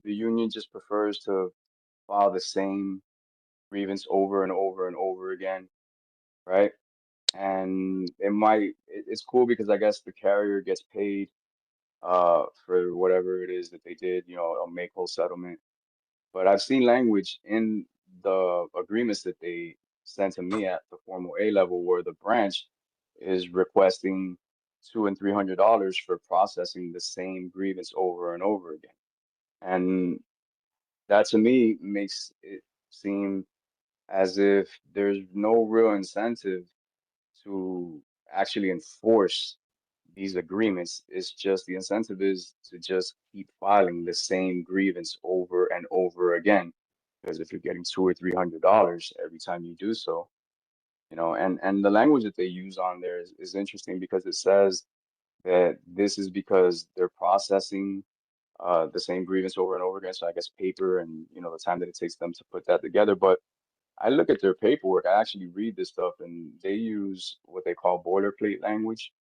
the union just prefers to file the same grievance over and over and over again, right? And it's cool because I guess the carrier gets paid for whatever it is that they did, a make whole settlement. But I've seen language in the agreements that they sent to me at the formal A level where the branch is requesting $200 and $300 for processing the same grievance over and over again. And that to me makes it seem as if there's no real incentive to actually enforce these agreements. It's just the incentive is to just keep filing the same grievance over and over again. Because if you're getting $200 or $300 every time you do so, and the language that they use on there is interesting because it says that this is because they're processing the same grievance over and over again. So I guess paper and the time that it takes them to put that together. But I look at their paperwork, I actually read this stuff, and they use what they call boilerplate language.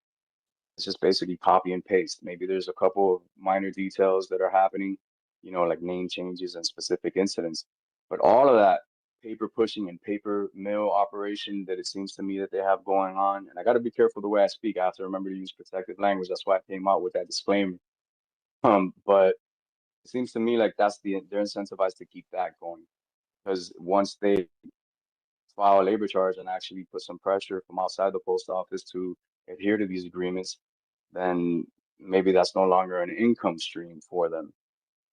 It's just basically copy and paste. Maybe there's a couple of minor details that are happening, like name changes and specific incidents. But all of that paper pushing and paper mill operation that it seems to me that they have going on, and I got to be careful the way I speak. I have to remember to use protected language. That's why I came out with that disclaimer. But it seems to me like they're incentivized to keep that going because once they file a labor charge and actually put some pressure from outside the post office to adhere to these agreements, then maybe that's no longer an income stream for them.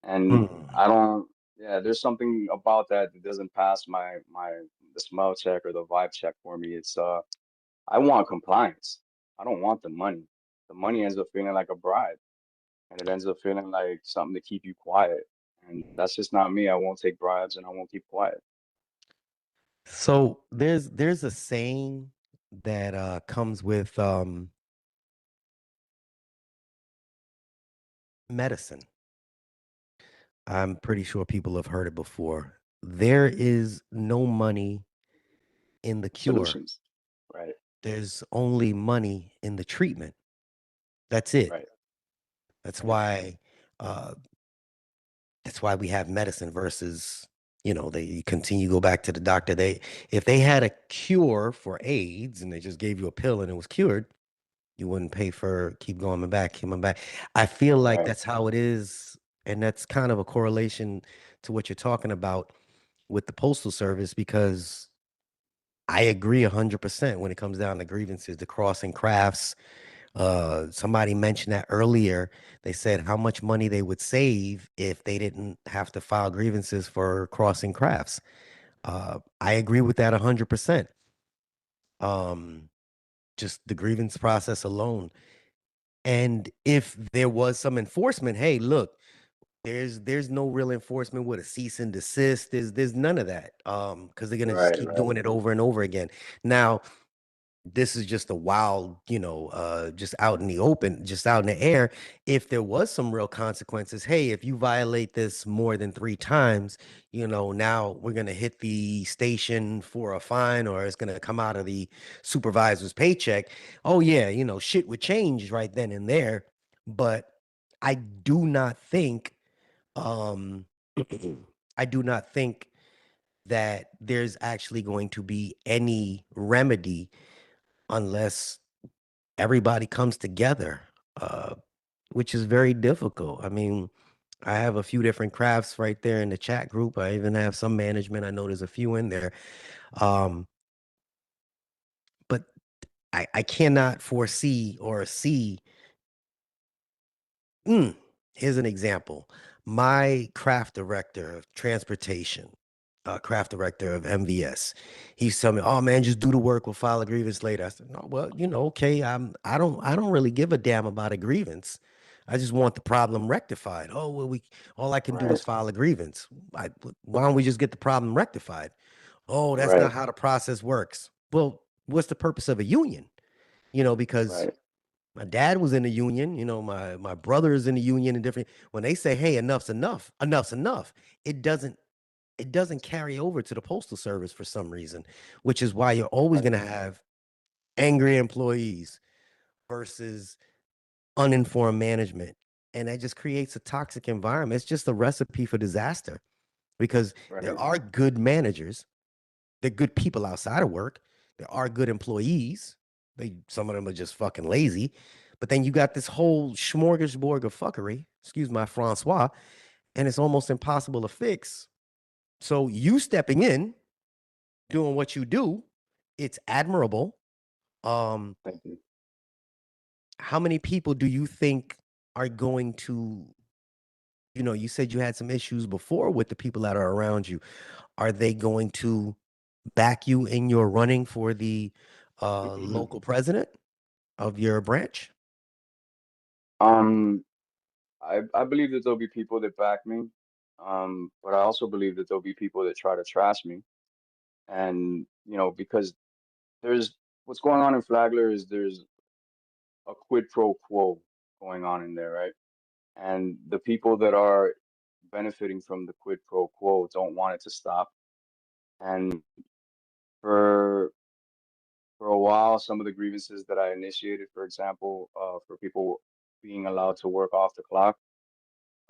And Hmm. I don't, yeah, there's something about that that doesn't pass the smell check or the vibe check for me. I want compliance. I don't want the money. The money ends up feeling like a bribe, and it ends up feeling like something to keep you quiet. And that's just not me. I won't take bribes and I won't keep quiet. So there's a saying that comes with medicine. I'm pretty sure people have heard it before. There is no money in the cure. Solutions. Right, There's only money in the treatment. That's it. right, That's right. why uh that's why we have medicine versus They continue go back to the doctor. If they had a cure for AIDS and they just gave you a pill and it was cured, you wouldn't pay for keep going back, coming back. I feel like Right, that's how it is, and that's kind of a correlation to what you're talking about with the Postal Service because I agree 100% when it comes down to grievances, the crossing crafts. Somebody mentioned that earlier. They said how much money they would save if they didn't have to file grievances for crossing crafts. I agree with that 100%. Um, just the grievance process alone. And if there was some enforcement, hey, look, there's no real enforcement with a cease and desist. There's none of that. Because they're gonna just right, keep right, doing it over and over again. Now, this is just a wild, just out in the open, just out in the air. If there was some real consequences, hey, if you violate this more than 3 times, now we're going to hit the station for a fine or it's going to come out of the supervisor's paycheck. Oh, yeah, shit would change right then and there. But I do not think, um, I do not think that there's actually going to be any remedy unless everybody comes together, uh, which is very difficult. I mean, I have a few different crafts right there in the chat group. I even have some management. I know there's a few in there. Um, but I cannot foresee or see. Mm, here's an example. My craft director of transportation, craft director of MVS, he's telling me, "Oh man, just do the work. We'll file a grievance later." I said, "No, well, okay. I don't really give a damn about a grievance. I just want the problem rectified. Oh well, all I can do right, is file a grievance. Why don't we just get the problem rectified? Oh, that's not right, how the process works. Well, what's the purpose of a union? Because right, my dad was in the union, my brother is in the union and different. When they say, "Hey, enough's enough, enough's enough," it doesn't carry over to the postal service for some reason, which is why you're always right, going to have angry employees versus uninformed management, and that just creates a toxic environment. It's just a recipe for disaster because there right, are good managers, they're good people outside of work. There are good employees. Some of them are just fucking lazy. But then you got this whole smorgasbord of fuckery, excuse my Francois, and it's almost impossible to fix. So you stepping in, doing what you do, it's admirable. Um, thank you. how many people do you think are going to, you said you had some issues before with the people that are around you. Are they going to back you in your running for the local president of your branch? Um, I believe that there'll be people that back me, but I also believe that there'll be people that try to trash me. And, because there's what's going on in Flagler is there's a quid pro quo going on in there, right? And the people that are benefiting from the quid pro quo don't want it to stop. And for for a while, some of the grievances that I initiated, for example, for people being allowed to work off the clock,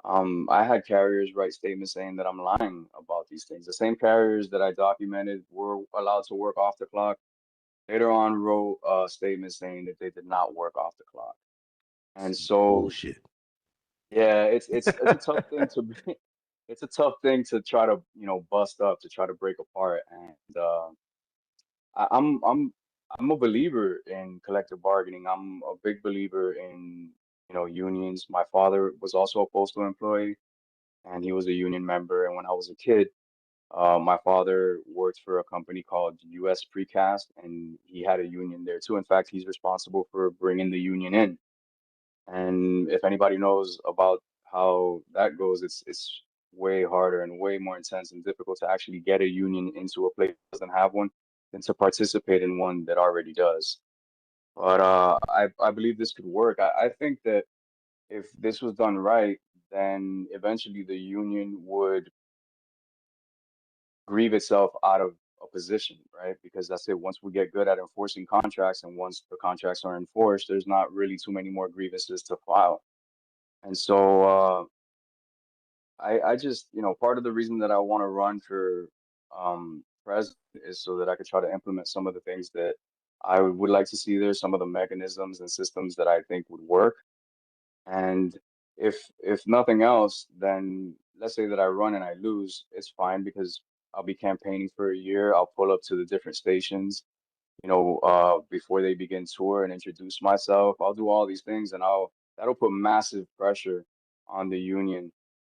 I had carriers write statements saying that I'm lying about these things. The same carriers that I documented were allowed to work off the clock later on wrote statements saying that they did not work off the clock. And Some so, bullshit. yeah, it's a tough thing to be, it's a tough thing to try to, bust up, to try to break apart. And I, I'm I'm I'm a believer in collective bargaining. I'm a big believer in, unions. My father was also a postal employee and he was a union member. And when I was a kid, my father worked for a company called US Precast, and he had a union there too. In fact, he's responsible for bringing the union in. And if anybody knows about how that goes, it's way harder and way more intense and difficult to actually get a union into a place that doesn't have one than to participate in one that already does. But I believe this could work. I think that if this was done right, then eventually the union would grieve itself out of a position, right? Because that's it. Once we get good at enforcing contracts and once the contracts are enforced, there's not really too many more grievances to file. And so I just, part of the reason that I want to run for president is so that I could try to implement some of the things that I would like to see there, some of the mechanisms and systems that I think would work. And if nothing else, then let's say that I run and I lose, it's fine because I'll be campaigning for a year. I'll pull up to the different stations, before they begin tour and introduce myself. I'll do all these things and that'll put massive pressure on the union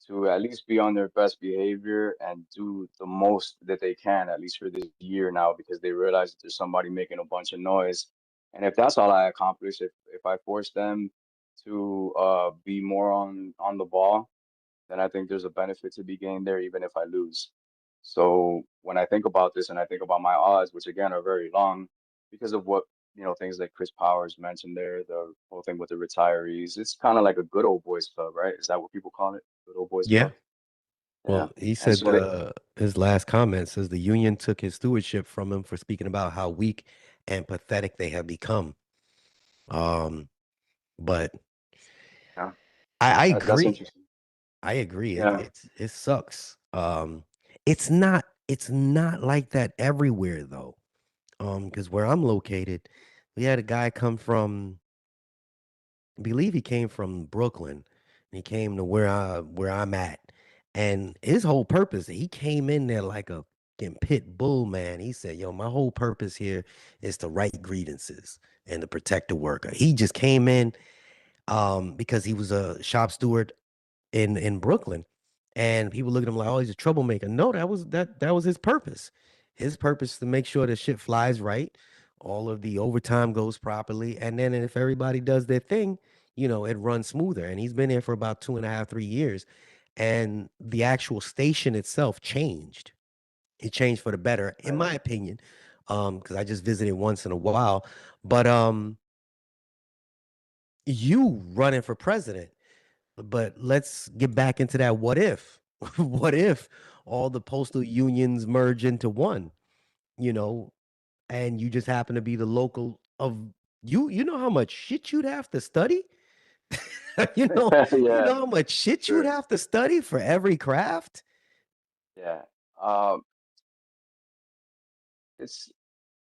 to at least be on their best behavior and do the most that they can, at least for this year now, because they realize that there's somebody making a bunch of noise. And if that's all I accomplish, if I force them to be more on the ball, then I think there's a benefit to be gained there, even if I lose. So when I think about this and I think about my odds, which again are very long, because of what, things like Chris Powers mentioned there, the whole thing with the retirees, it's kind of like a good old boys club, right? Is that what people call it? Good old boys Yeah. club? Yeah. Well, he And said so they, his last comment says the union took his stewardship from him for speaking about how weak and pathetic they have become. Um, but yeah, I that's agree. interesting. I agree. Yeah. It sucks. It's not like that everywhere though. Because where I'm located, we had a guy come from, I believe he came from Brooklyn, and he came to where I'm at, and his whole purpose, he came in there like a fucking pit bull, man. He said, "Yo, my whole purpose here is to write grievances and to protect the worker." He just came in, because he was a shop steward in Brooklyn, and people look at him like, "Oh, he's a troublemaker." No, that was his purpose. His purpose is to make sure the shit flies right, all of the overtime goes properly, and then if everybody does their thing, it runs smoother. And he's been there for about 2.5, 3 years, and the actual station itself changed. It changed for the better, in Right. my opinion, because I just visited once in a while. But you running for president. But let's get back into that what if. What if all the postal unions merge into one, you know, and you just happen to be the local of you know how much shit you'd have to study? you know, you Yeah, know how much for shit you'd sure. have to study for every craft? Yeah. Um, it's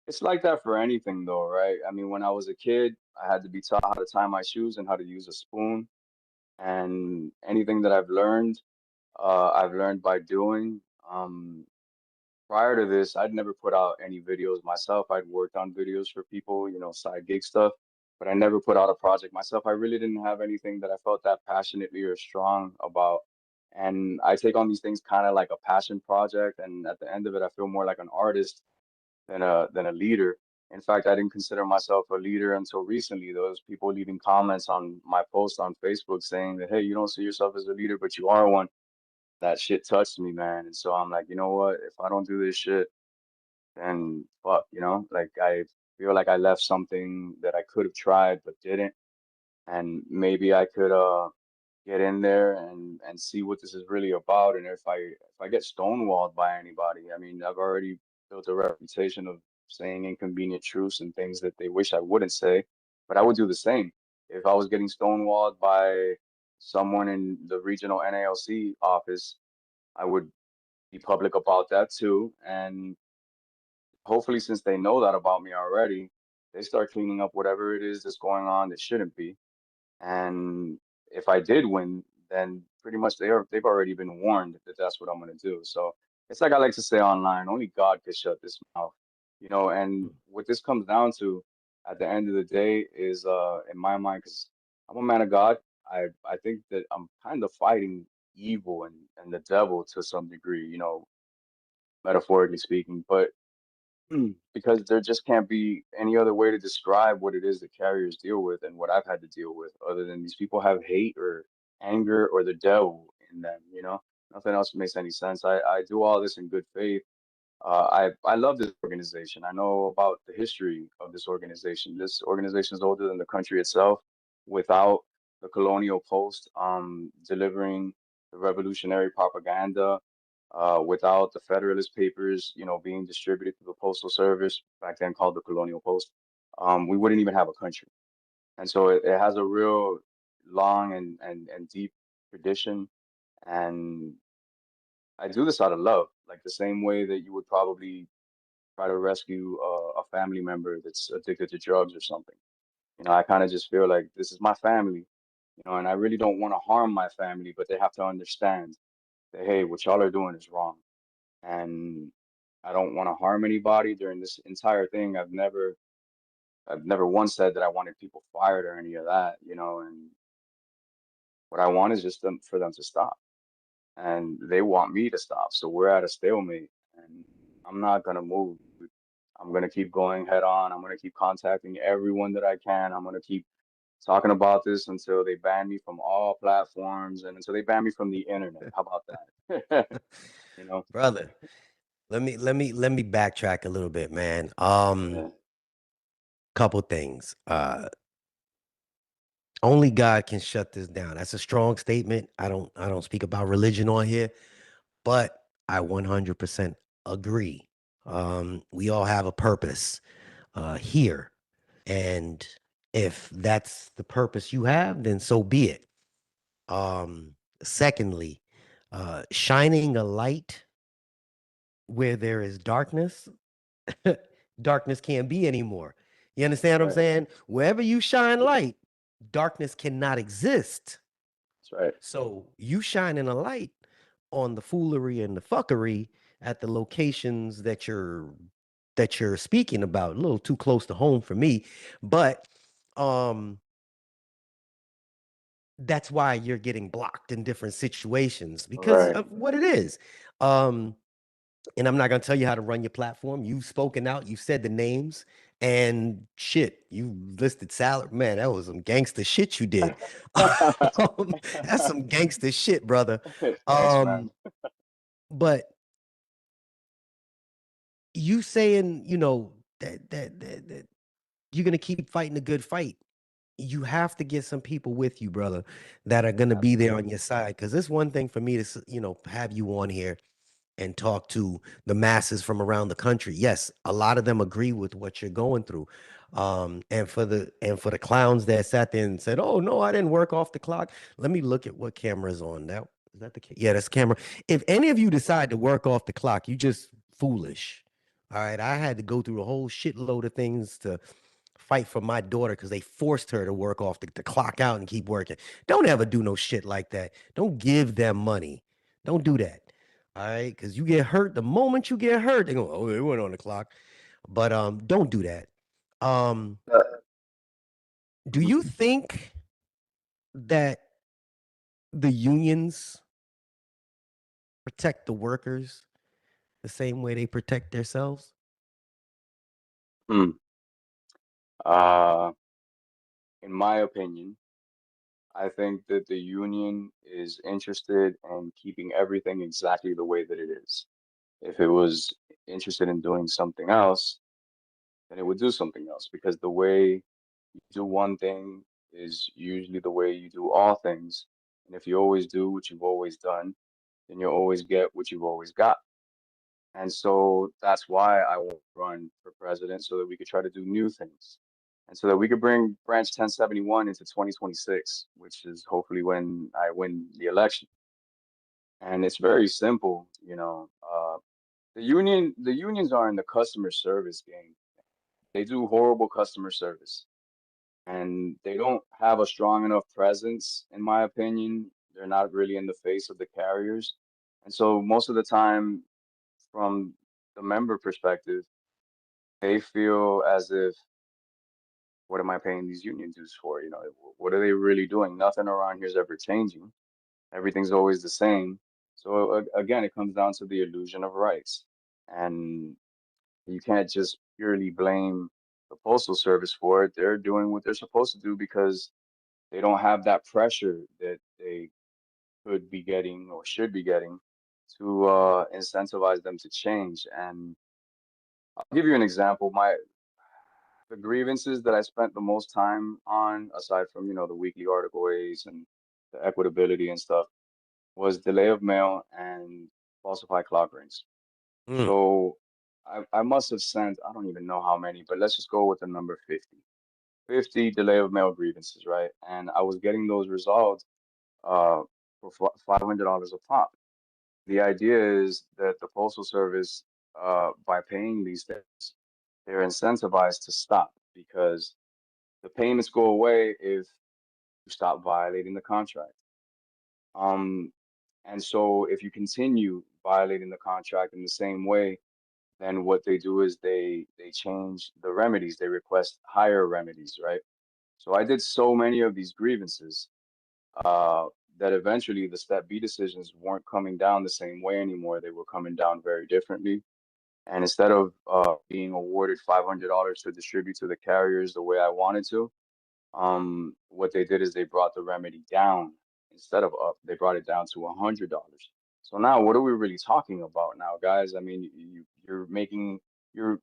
it's like that for anything though, right? I mean, when I was a kid, I had to be taught how to tie my shoes and how to use a spoon. And anything that I've learned by doing. Um, Prior to this, I'd never put out any videos myself. I'd worked on videos for people, side gig stuff, but I never put out a project myself. I really didn't have anything that I felt that passionately or strong about. And I take on these things kind of like a passion project, and at the end of it, I feel more like an artist than a leader. In fact, I didn't consider myself a leader until recently. Those people leaving comments on my post on Facebook saying that, hey, you don't see yourself as a leader, but you are one. That shit touched me, man. And so I'm like, you know what? If I don't do this shit, then fuck, like I feel like I left something that I could have tried but didn't. And maybe I could get in there and see what this is really about. And if I get stonewalled by anybody, I mean, I've already built a reputation of saying inconvenient truths and things that they wish I wouldn't say, but I would do the same. If I was getting stonewalled by someone in the regional NALC office, I would be public about that too. And hopefully, since they know that about me already, they start cleaning up whatever it is that's going on that shouldn't be. And if I did win, then pretty much they've already been warned that that's what I'm gonna do. So it's like I like to say online, only God could shut this mouth, And what this comes down to at the end of the day is, in my mind, because I'm a man of God, I think that I'm kind of fighting evil and the devil to some degree, metaphorically speaking, but because there just can't be any other way to describe what it is that carriers deal with and what I've had to deal with, other than these people have hate or anger or the devil in them. Nothing else makes any sense. I do all this in good faith. I love this organization. I know about the history of this organization. This organization is older than the country itself. Without the colonial post delivering the revolutionary propaganda, without the Federalist Papers, being distributed through the Postal Service, back then called the Colonial Post, we wouldn't even have a country. And so it has a real long and deep tradition. And I do this out of love, like the same way that you would probably try to rescue a family member that's addicted to drugs or something. I kind of just feel like this is my family, and I really don't want to harm my family, but they have to understand that, hey, what y'all are doing is wrong. And I don't want to harm anybody during this entire thing. I've never once said that I wanted people fired or any of that, and what I want is just for them to stop. And they want me to stop. So we're at a stalemate, and I'm not gonna move. I'm gonna keep going head on. I'm gonna keep contacting everyone that I can. I'm gonna keep talking about this until they ban me from all platforms and until they ban me from the internet. How about that? You know? Brother, let me backtrack a little bit, man. Yeah. Couple things. Only God can shut this down. That's a strong statement. I don't speak about religion on here, but I 100% agree. We all have a purpose here. And if that's the purpose you have, then so be it. Secondly, shining a light where there is darkness, darkness can't be anymore. You understand what I'm Right. saying? Wherever you shine light, darkness cannot exist. That's right. So you shining a light on the foolery and the fuckery at the locations that you're speaking about. A little too close to home for me, but um that's why you're getting blocked in different situations because Right. of what it is. Um and I'm not gonna tell you how to run your platform. You've spoken out, you said the names, and shit, you listed salary. Man, that was some gangster shit you did. That's some gangster shit, brother. Thanks, man. Um, but you saying, that you're gonna keep fighting a good fight. You have to get some people with you, brother, that are gonna be there on Absolutely. your side. Because it's one thing for me to, have you on here and talk to the masses from around the country. Yes, a lot of them agree with what you're going through. And for the clowns that sat there and said, "Oh no, I didn't work off the clock." Let me look at what camera is on. That is that the yeah, that's camera. If any of you decide to work off the clock, you just foolish. All right, I had to go through a whole shitload of things to fight for my daughter because they forced her to work off the clock out and keep working. Don't ever do no shit like that. Don't give them money. Don't do that. All right, because you get hurt. The moment you get hurt, they go, "Oh, they went on the clock." But don't do that. Um, Uh, do mhm. you think that the unions protect the workers the same way they protect themselves? Hmm. Uh, in my opinion, I think that the union is interested in keeping everything exactly the way that it is. If it was interested in doing something else, then it would do something else because the way you do one thing is usually the way you do all things. And if you always do what you've always done, then you'll always get what you've always got. And so that's why I will run for president so that we could try to do new things. And so that we could bring Branch 1071 into 2026, which is hopefully when I win the election. And it's very simple, the unions are in the customer service game. They do horrible customer service and they don't have a strong enough presence, in my opinion. They're not really in the face of the carriers. And so most of the time, from the member perspective, they feel as if, what am I paying these union dues for? What are they really doing? Nothing around here is ever changing. Everything's always the same. So again, it comes down to the illusion of rights. And you can't just purely blame the Postal Service for it. They're doing what they're supposed to do because they don't have that pressure that they could be getting or should be getting to incentivize them to change. And I'll give you an example. The grievances that I spent the most time on, aside from, the weekly article A's and the equitability and stuff, was delay of mail and falsified clock rings. Mm, So I must have sent, I don't even know how many, but let's just go with the number 50. 50 delay of mail grievances, right? And I was getting those resolved. Uh, for $500 a pop. The idea is that the Postal Service, by paying these things, they're incentivized to stop because the payments go away if you stop violating the contract. Um, and so if you continue violating the contract in the same way, then what they do is they change the remedies. They request higher remedies, right? So I did so many of these grievances uh, that eventually the Step B decisions weren't coming down the same way anymore. They were coming down very differently. And instead of being awarded $500 to distribute to the carriers the way I wanted to, what they did is they brought the remedy down instead of up. They brought it down to $100. So now, what are we really talking about now, guys? I mean, you're making you're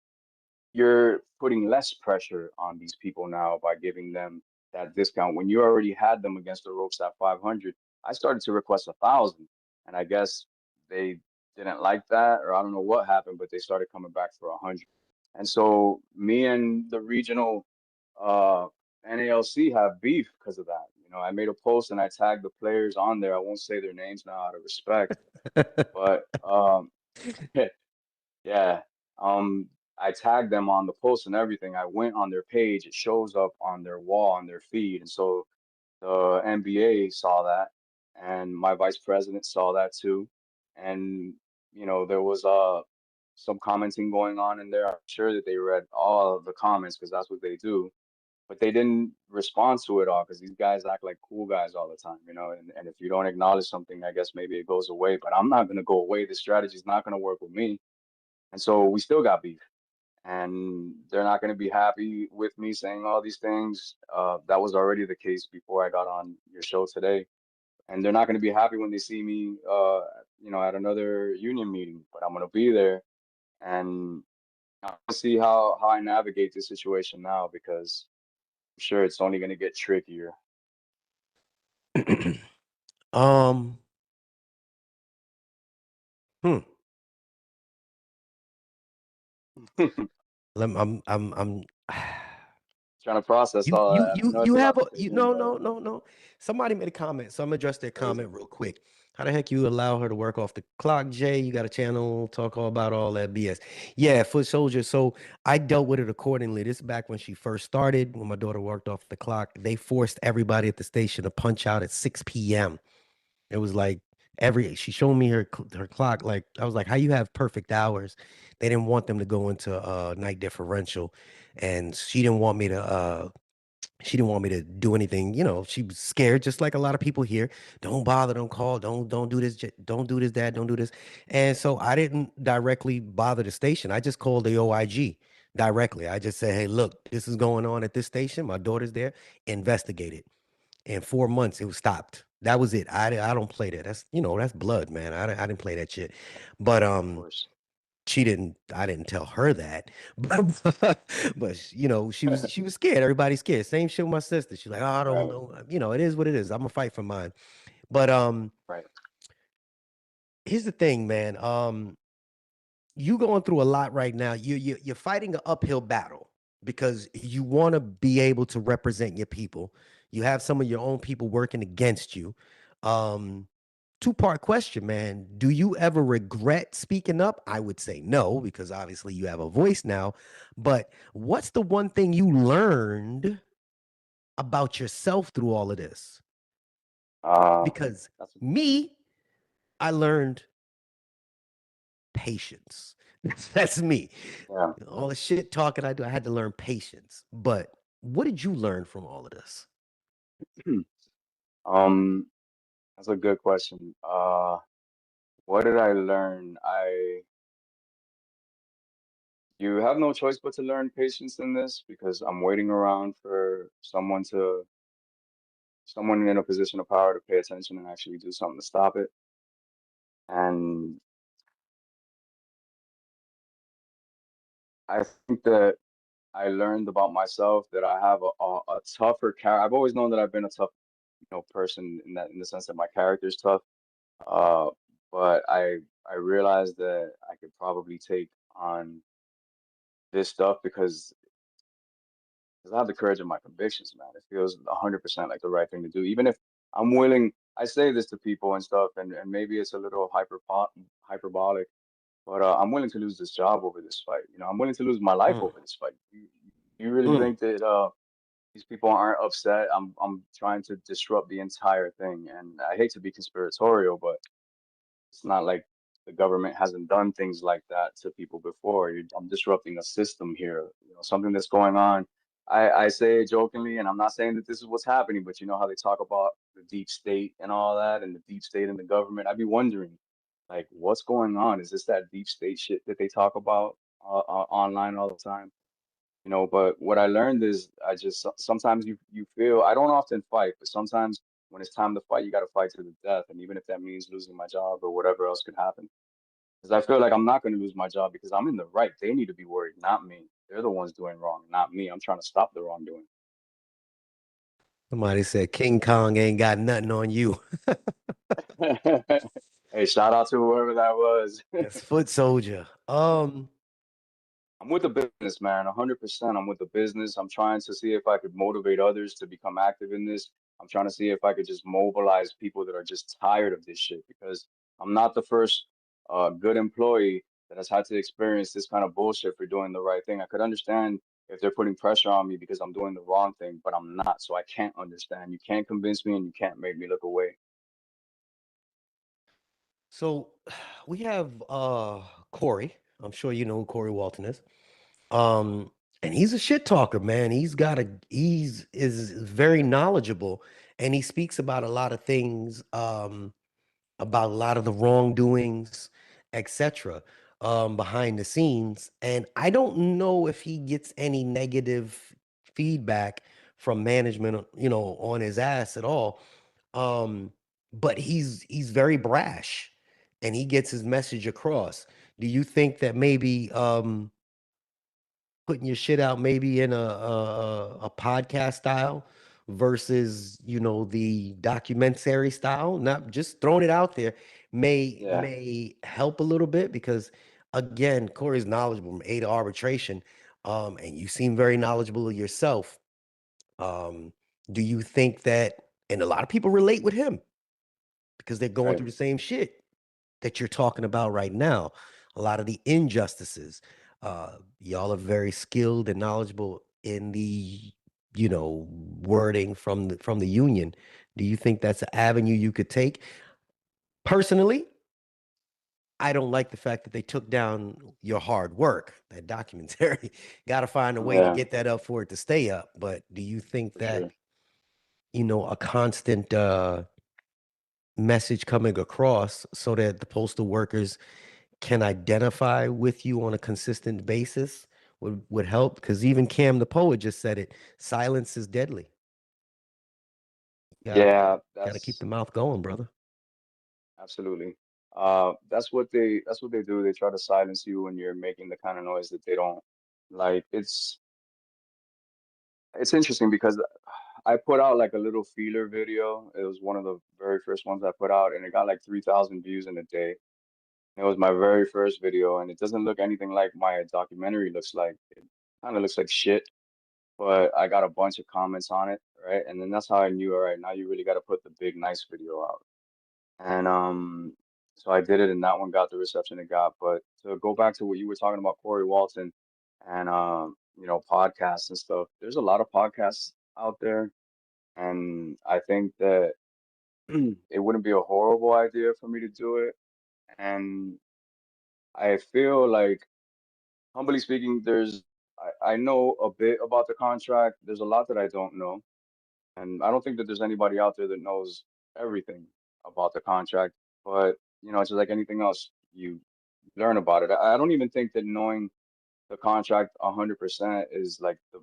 you're putting less pressure on these people now by giving them that discount when you already had them against the ropes at 500. I started to request 1,000, and I guess they didn't like that, or I don't know what happened, but they started coming back for 100. And so me and the regional uh, NALC have beef because of that. You know, I made a post and I tagged the players on there. I won't say their names now out of respect, but yeah. Um, I tagged them on the post and everything. I went on their page. It shows up on their wall, on their feed. And so the NBA saw that, and my vice president saw that too. And, there was some commenting going on in there. I'm sure that they read all of the comments because that's what they do. But they didn't respond to it all because these guys act like cool guys all the time, and if you don't acknowledge something, I guess maybe it goes away. But I'm not gonna go away. This strategy is not gonna work with me. And so we still got beef. And they're not going to be happy with me saying all these things. That was already the case before I got on your show today. And they're not going to be happy when they see me, at another union meeting. But I'm going to be there, and I'll see how I navigate this situation now because I'm sure it's only going to get trickier. um, hmm. I'm Trying to process You all you that. I you know it's you a have lot to a take you in, no bro. no no no. Somebody made a comment, so I'm gonna address their Crazy. comment real quick. How the heck you allow her to work off the clock, Jay? You got a channel, talk all about all that BS. Yeah, foot soldier. So I dealt with it accordingly. This is back when she first started, when my daughter worked off the clock. They forced everybody at the station to punch out at 6 p.m. It was like she showed me her clock. Like I was like, how you have perfect hours? They didn't want them to go into night differential, and she didn't want me to do anything. She was scared, just like a lot of people here. Don't bother, don't call, don't do this, don't do this, dad, don't do this. And so I didn't directly bother the station. I just called the OIG directly. I just said, hey, look, this is going on at this station. My daughter's there. Investigate it. In 4 months, it was stopped. That was it. I don't play that. That's blood, man. I didn't play that shit. But Of course. I didn't tell her that, but she was scared. Everybody's scared. Same shit with my sister. She's like, oh, I don't Right. know. It is what it is. I'm gonna fight for mine. But Right. here's the thing, man. You going through a lot right now. You're fighting an uphill battle because you want to be able to represent your people. You have some of your own people working against you. Um, Two-part question, man. Do you ever regret speaking up? I would say no, because obviously you have a voice now. But what's the one thing you learned about yourself through all of this? Uh, Because that's me, I learned patience. That's me. yeah. All the shit talking I do, I had to learn patience. But what did you learn from all of this? Um, that's a good question. What did I learn? You have no choice but to learn patience in this because I'm waiting around for someone in a position of power to pay attention and actually do something to stop it. And I think that I learned about myself that I have a tougher character. I've always known that I've been a tough, person in the sense that my character is tough. Uh, but I realized that I could probably take on this stuff because I have the courage of my convictions, man. It feels 100% like the right thing to do. Even if I'm willing, I say this to people and stuff, and maybe it's a little hyperbolic, but I'm willing to lose this job over this fight. You know, I'm willing to lose my life Mm, over this fight. You really mm. think that these people aren't upset? I'm trying to disrupt the entire thing, and I hate to be conspiratorial, but it's not like the government hasn't done things like that to people before. I'm disrupting a system here, you know, something that's going on. I say it jokingly, and I'm not saying that this is what's happening, but you know how they talk about the deep state and all that, and the deep state and the government. I'd be wondering, like, what's going on? Is this that deep state shit that they talk about online all the time? You know, but what I learned is I just sometimes you feel I don't often fight, but sometimes when it's time to fight, you got to fight to the death, and even if that means losing my job or whatever else could happen, because I feel like I'm not going to lose my job because I'm in the right. They need to be worried, not me. They're the ones doing wrong, not me. I'm trying to stop the wrongdoing. Somebody said King Kong ain't got nothing on you. Hey, shout out to whoever that was. That's foot soldier. I'm with the business, man. 100%. I'm with the business. I'm trying to see if I could motivate others to become active in this. I'm trying to see if I could just mobilize people that are just tired of this shit because I'm not the first good employee that has had to experience this kind of bullshit for doing the right thing. I could understand if they're putting pressure on me because I'm doing the wrong thing, but I'm not. So I can't understand. You can't convince me and you can't make me look away. So we have Corey. I'm sure you know who Corey Walton is. Um, and he's a shit talker, man. He's is very knowledgeable and he speaks about a lot of things, about a lot of the wrongdoings, etc. Behind the scenes. And I don't know if he gets any negative feedback from management, on his ass at all. Um, but he's very brash and he gets his message across. Do you think that maybe putting your shit out maybe in a podcast style versus the documentary style, not just throwing it out there, may Yeah. may help a little bit? Because again, Corey's knowledgeable from A to arbitration, and you seem very knowledgeable yourself. um do you think that, and a lot of people relate with him because they're going Right. through the same shit that you're talking about right now, a lot of the injustices. Y'all are very skilled and knowledgeable in the, wording from the union. Do you think that's an avenue you could take? Personally, I don't like the fact that they took down your hard work, that documentary. Got to find a way to Yeah, get that up for it to stay up. But do you think for that, sure. a constant message coming across so that the postal workers can identify with you on a consistent basis would help? Because even Cam the poet just said it, silence is deadly. Gotta Yeah, gotta keep the that's mouth going, brother. absolutely. That's what they do. They try to silence you when you're making the kind of noise that they don't like. It's interesting because I put out like a little feeler video. It was one of the very first ones I put out, and it got like 3,000 views in a day. It was my very first video, and it doesn't look anything like my documentary looks like. It kind of looks like shit, but I got a bunch of comments on it, right? And then that's how I knew, all right, now you really got to put the big, nice video out. And so I did it, and that one got the reception it got. But to go back to what you were talking about, Corey Walton, and you know, podcasts and stuff. There's a lot of podcasts out there, and I think that it wouldn't be a horrible idea for me to do it. And I feel like, humbly speaking, I know a bit about the contract. There's a lot that I don't know. And I don't think that there's anybody out there that knows everything about the contract. But, you know, it's just like anything else, you learn about it. I don't even think that knowing the contract 100% is like the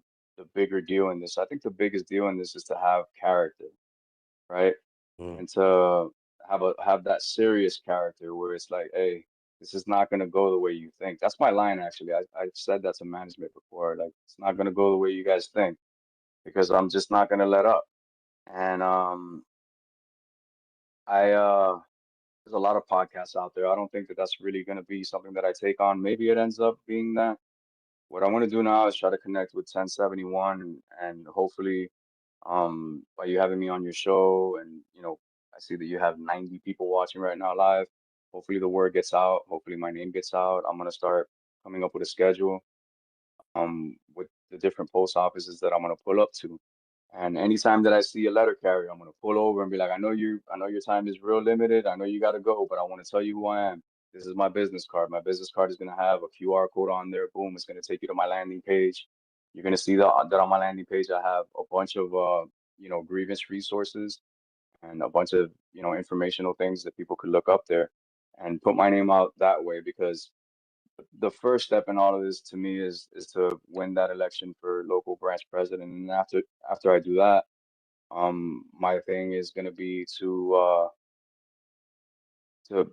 bigger deal in this. I think the biggest deal in this is to have character, right? Mm. And to have that serious character where it's like, hey, this is not gonna go the way you think. That's my line actually. I've said that to management before. Like, it's not gonna go the way you guys think because I'm just not gonna let up. And I there's a lot of podcasts out there. I don't think that that's really going to be something that I take on. Maybe it ends up being that. What I want to do now is try to connect with 1071 and hopefully by you having me on your show and you know I see that you have 90 people watching right now live. Hopefully the word gets out. Hopefully my name gets out. I'm gonna start coming up with a schedule with the different post offices that I'm gonna pull up to. And anytime that I see a letter carrier, I'm gonna pull over and be like, I know your time is real limited. I know you gotta go, but I want to tell you who I am. This is my business card. My business card is gonna have a QR code on there. Boom, it's gonna take you to my landing page. You're gonna see that on my landing page I have a bunch of grievance resources and a bunch of informational things that people could look up there and put my name out that way because the first step in all of this to me is to win that election for local branch president. And after I do that, my thing is gonna be to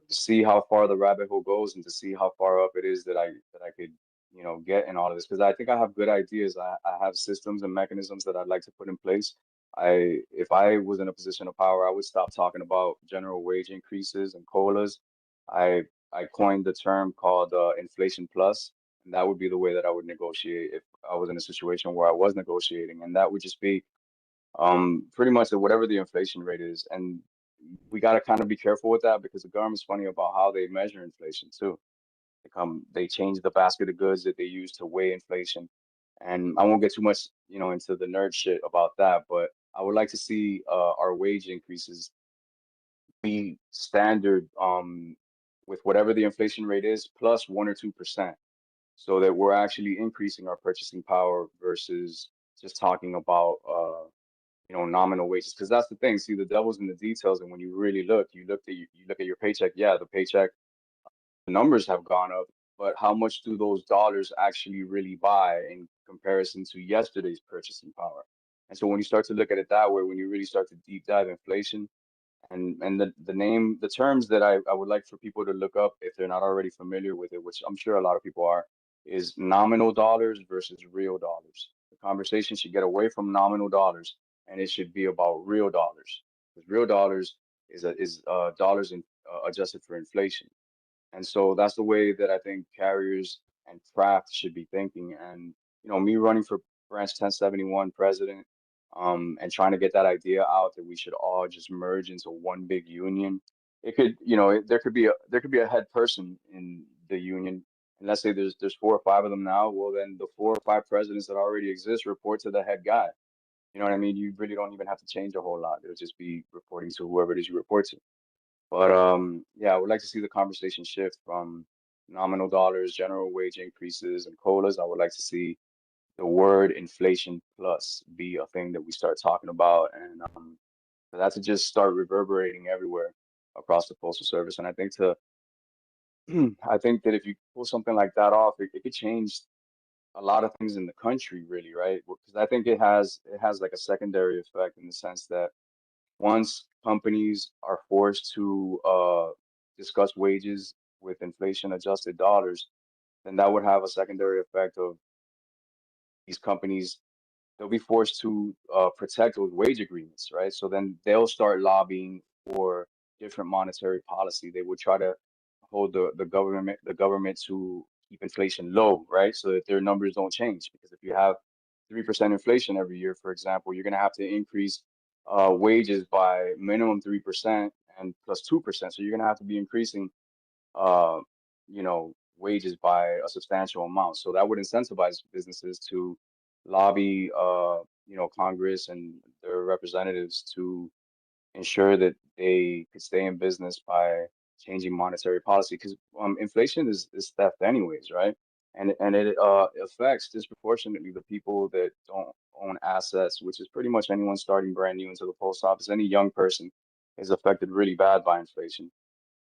see how far the rabbit hole goes and to see how far up it is that I could, get in all of this. Because I think I have good ideas. I have systems and mechanisms that I'd like to put in place. If I was in a position of power, I would stop talking about general wage increases and COLAs. I coined the term called inflation plus, and that would be the way that I would negotiate if I was in a situation where I was negotiating, and that would just be pretty much at whatever the inflation rate is. And we got to kind of be careful with that because the government's funny about how they measure inflation too. They change the basket of goods that they use to weigh inflation. And I won't get too much, into the nerd shit about that, but I would like to see our wage increases be standard with whatever the inflation rate is plus 1 or 2%, so that we're actually increasing our purchasing power versus just talking about nominal wages. Because that's the thing. See, the devil's in the details, and when you really look, you look at your paycheck. Yeah, the paycheck numbers have gone up, but how much do those dollars actually really buy in comparison to yesterday's purchasing power? And so when you start to look at it that way, when you really start to deep dive inflation, and the terms that I would like for people to look up if they're not already familiar with it, which I'm sure a lot of people are, is nominal dollars versus real dollars. The conversation should get away from nominal dollars and it should be about real dollars. Because real dollars is dollars adjusted for inflation. And so that's the way that I think carriers and craft should be thinking. And, me running for branch 1071 president, and trying to get that idea out that we should all just merge into one big union. It could, there could be a head person in the union. And let's say there's 4 or 5 of them now. Well, then the 4 or 5 presidents that already exist report to the head guy. You know what I mean? You really don't even have to change a whole lot. It'll just be reporting to whoever it is you report to. But yeah, I would like to see the conversation shift from nominal dollars, general wage increases, and COLAs. I would like to see the word inflation plus be a thing that we start talking about, and for that to just start reverberating everywhere across the postal service. And I think I think that if you pull something like that off, it could change a lot of things in the country, really, right? Because I think it has like a secondary effect in the sense that once companies are forced to discuss wages with inflation adjusted dollars, then that would have a secondary effect of these companies, they'll be forced to protect those wage agreements, right? So then they'll start lobbying for different monetary policy. They would try to hold the government to keep inflation low, right? So that their numbers don't change. Because if you have 3% inflation every year, for example, you're going to have to increase wages by minimum 3% and plus 2%. So you're going to have to be increasing uh, wages by a substantial amount. So that would incentivize businesses to lobby, Congress and their representatives to ensure that they could stay in business by changing monetary policy. Because inflation is theft anyways, right? And it affects disproportionately the people that don't own assets, which is pretty much anyone starting brand new into the post office. Any young person is affected really bad by inflation.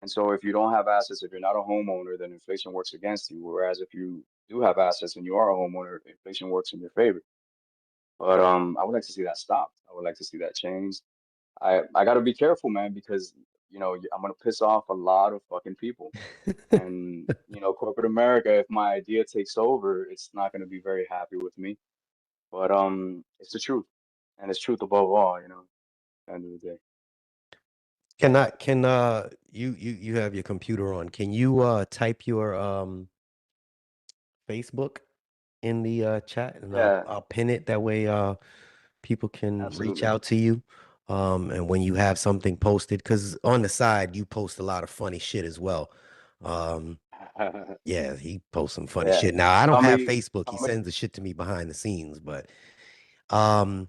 And so if you don't have assets, if you're not a homeowner, then inflation works against you. Whereas if you do have assets and you are a homeowner, inflation works in your favor. But I would like to see that stopped. I would like to see that changed. I got to be careful, man, because I'm gonna piss off a lot of fucking people. And corporate America, if my idea takes over, it's not gonna be very happy with me. But it's the truth, and it's truth above all. At the end of the day. Can you have your computer on? Can you type your Facebook in the chat and I'll Yeah, I'll pin it that way people can reach absolutely. out to you. And when you have something posted, because on the side you post a lot of funny shit as well. Um, yeah, he posts some funny Yeah. shit. Now I don't Tell have me, Facebook. He tell me. sends the shit to me behind the scenes, but um,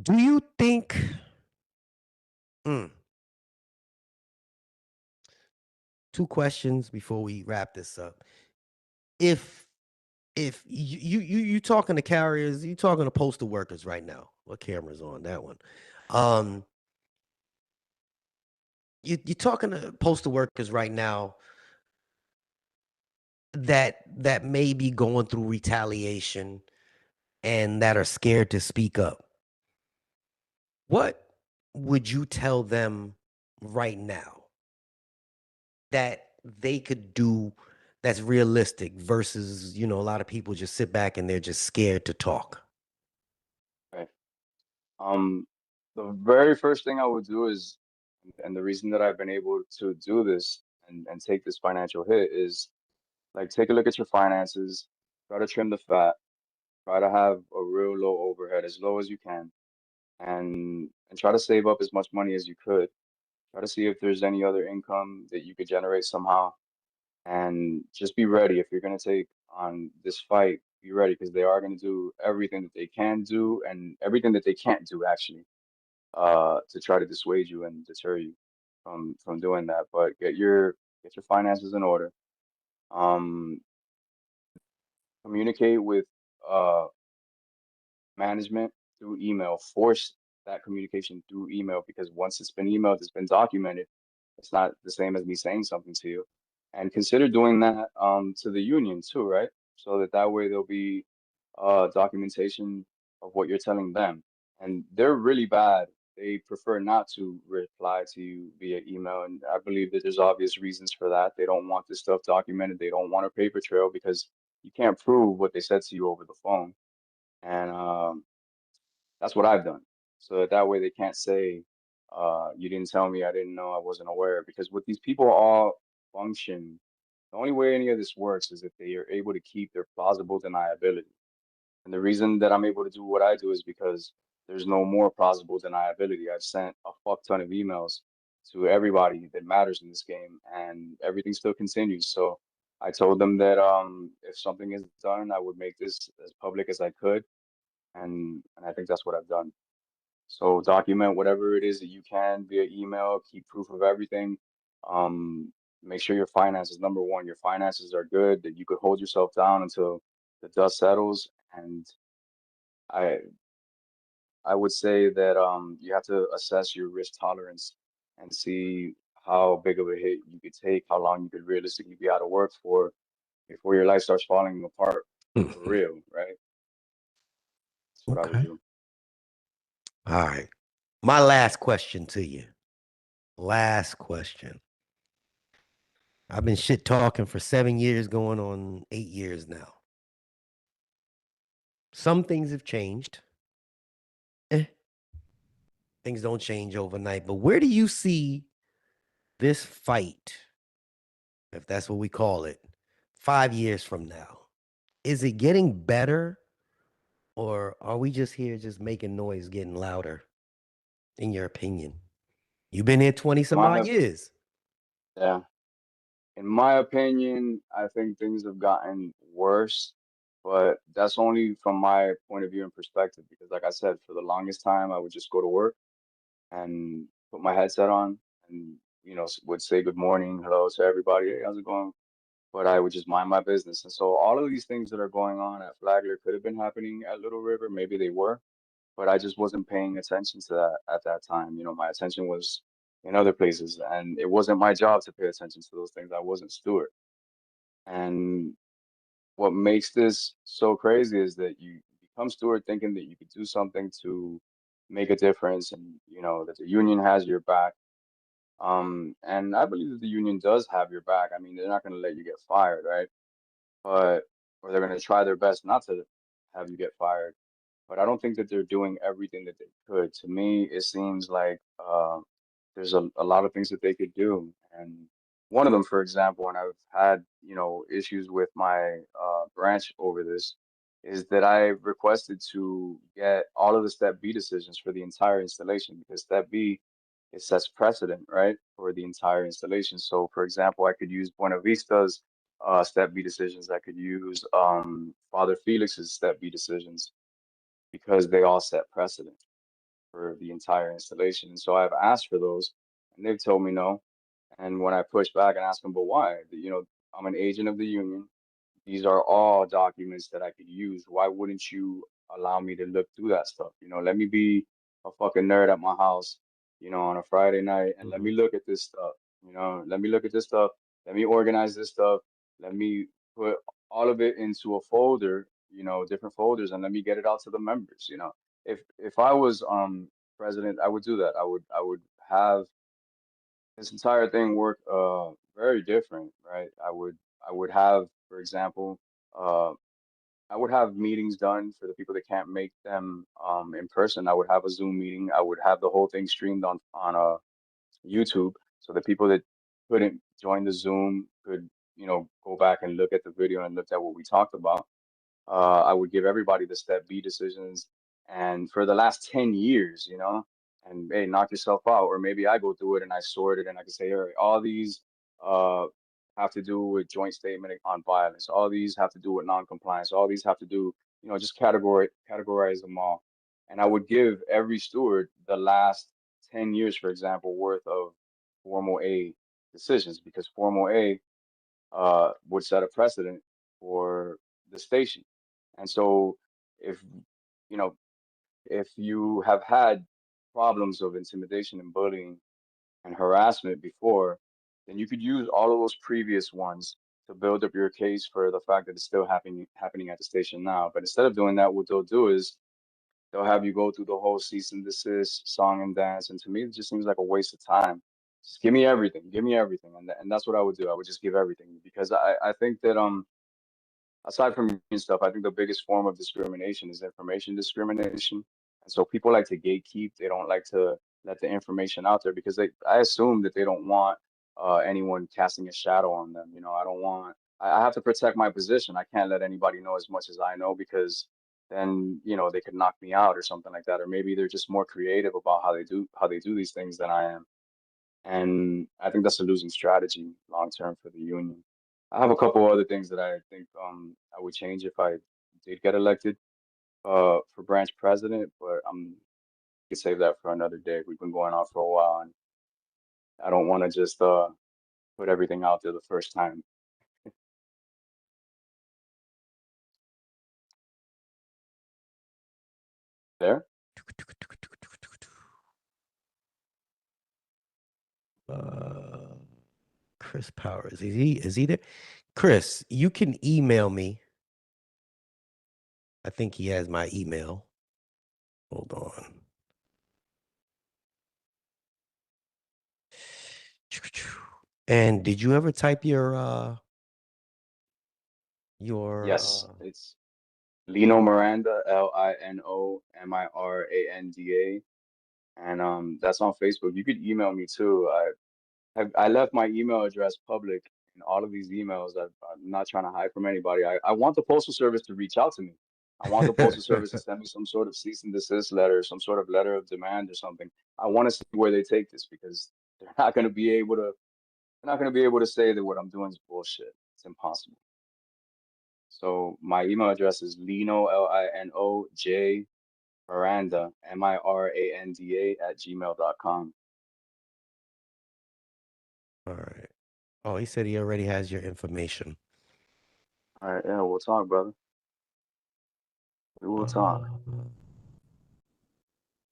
do you think? Hmm, two questions before we wrap this up. If you talking to carriers, you talking to postal workers right now. What camera's on that one? Um, you talking to postal workers right now that may be going through retaliation and that are scared to speak up. What would you tell them right now that they could do that's realistic versus, a lot of people just sit back and they're just scared to talk? Right. Um, the very first thing I would do is, and the reason that I've been able to do this and take this financial hit is like take a look at your finances, try to trim the fat, try to have a real low overhead, as low as you can, and try to save up as much money as you could. Try to see if there's any other income that you could generate somehow, and just be ready. If you're going to take on this fight, be ready because they are going to do everything that they can do and everything that they can't do actually, to try to dissuade you and deter you from doing that. But get your finances in order. Um, Communicate with uh management through email. Force that communication through email because once it's been emailed, it's been documented. It's not the same as me saying something to you. And consider doing that to the union too, right? So that way there'll be documentation of what you're telling them. And they're really bad. They prefer not to reply to you via email. And I believe that there's obvious reasons for that. They don't want this stuff documented. They don't want a paper trail because you can't prove what they said to you over the phone. And that's what I've done. So that way they can't say, you didn't tell me, I didn't know, I wasn't aware. Because with these people all function, the only way any of this works is if they are able to keep their plausible deniability. And the reason that I'm able to do what I do is because there's no more plausible deniability. I've sent a fuck ton of emails to everybody that matters in this game, and everything still continues. So I told them that if something is done, I would make this as public as I could, and I think that's what I've done. So document whatever it is that you can via email, keep proof of everything. Um, Make sure your finances, number one, your finances are good, that you could hold yourself down until the dust settles. And I I would say that you have to assess your risk tolerance and see how big of a hit you could take, how long you could realistically be out of work for before your life starts falling apart for real, right? That's what I would Okay. do. All right. My last question to you. Last question. I've been shit talking for 7 years, going on 8 years now. Some things have changed. Eh, things don't change overnight. But where do you see this fight, if that's what we call it, 5 years from now? Is it getting better or are we just here just making noise, getting louder, in your opinion? You've been here 20 some odd My years. yeah. In my opinion, I think things have gotten worse, but that's only from my point of view and perspective. Because, like I said, for the longest time, I would just go to work and put my headset on and, would say good morning, hello to everybody. Hey, how's it going? But I would just mind my business. And so, all of these things that are going on at Flagler could have been happening at Little River. Maybe they were, but I just wasn't paying attention to that at that time. My attention was in other places, and it wasn't my job to pay attention to those things. I wasn't steward. And what makes this so crazy is that you become steward thinking that you could do something to make a difference, and that the union has your back. And I believe that the union does have your back. I mean, they're not going to let you get fired, right? But or they're going to try their best not to have you get fired. But I don't think that they're doing everything that they could. To me, it seems like there's a lot of things that they could do. And one of them, for example, and I've had, issues with my branch over this. is that I requested to get all of the step B decisions for the entire installation because step B, it sets precedent, right, for the entire installation. So for example, I could use Buena Vista's step B decisions. I could use Father Felix's step B decisions because they all set precedent for the entire installation. And so I've asked for those and they've told me no. And when I push back and ask them, but why? I'm an agent of the union. These are all documents that I could use. Why wouldn't you allow me to look through that stuff? Let me be a fucking nerd at my house, on a Friday night and let Mm-hmm. me look at this stuff. Let me look at this stuff. Let me organize this stuff. Let me put all of it into a folder, different folders, and let me get it out to the members. If I was president, I would do that. I would have this entire thing work very different, right? I would have, for example, uh I would have meetings done for the people that can't make them in person. I would have a Zoom meeting. I would have the whole thing streamed on YouTube so the people that couldn't join the Zoom could, go back and look at the video and look at what we talked about. I would give everybody the step B decisions. And for the last 10 years, and hey, knock yourself out. Or maybe I go through it and I sort it and I can say, all right, all these uh, have to do with joint statement on violence. All these have to do with non-compliance. All these have to do, just categorize them all. And I would give every steward the last 10 years, for example, worth of formal A decisions because formal A would set a precedent for the station. And so if you know if you have had problems of intimidation and bullying and harassment before, then you could use all of those previous ones to build up your case for the fact that it's still happening at the station now. But instead of doing that, what they'll do is they'll have you go through the whole cease and desist, song and dance. And to me, it just seems like a waste of time. Just give me everything, and that's what I would do. I would just give everything because I think that aside from union stuff, I think the biggest form of discrimination is information discrimination. And so people like to gatekeep. They don't like to let the information out there because I assume that they don't want anyone casting a shadow on them. I don't want, I have to protect my position. I can't let anybody know as much as I know because then, they could knock me out or something like that. Or maybe they're just more creative about how they do these things than I am. And I think that's a losing strategy long term for the union. I have a couple other things that I think I would change if I did get elected for branch president, but we can save that for another day. We've been going on for a while, and I don't want to just put everything out there the first time. There? Uh, Chris Powers. Is he there? Chris, you can email me. I think he has my email. Hold on. And did you ever type your Yes, it's Lino Miranda, LinoMiranda, and that's on Facebook. You could email me too. I left my email address public in all of these emails. I'm not trying to hide from anybody. I want the Postal Service to reach out to me. I want the Postal Service to send me some sort of cease and desist letter, some sort of letter of demand or something. I want to see where they take this because they're not going to be able to. They're not going to be able to say that what I'm doing is bullshit. It's impossible. So my email address is Lino Linoj Miranda Miranda @gmail.com. All right. Oh, he said he already has your information. All right, yeah, we'll talk, brother. We will talk.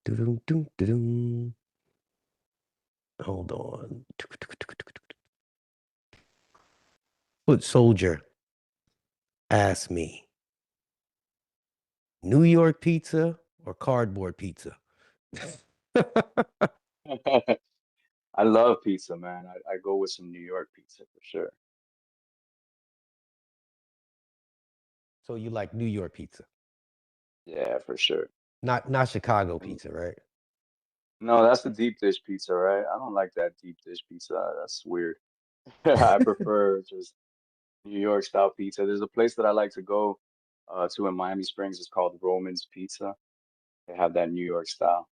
Doo-doo, doo-doo. Hold on. Foot soldier asked me, New York pizza or cardboard pizza? I love pizza, man. I go with some New York pizza for sure. So you like New York pizza, Yeah, for sure. not Chicago And pizza, right? no, that's the deep dish pizza, right? I don't like that deep dish pizza. That's weird. I prefer just New York style pizza. There's a place that I like to go. Two in Miami Springs is called Roman's Pizza. They have that New York style.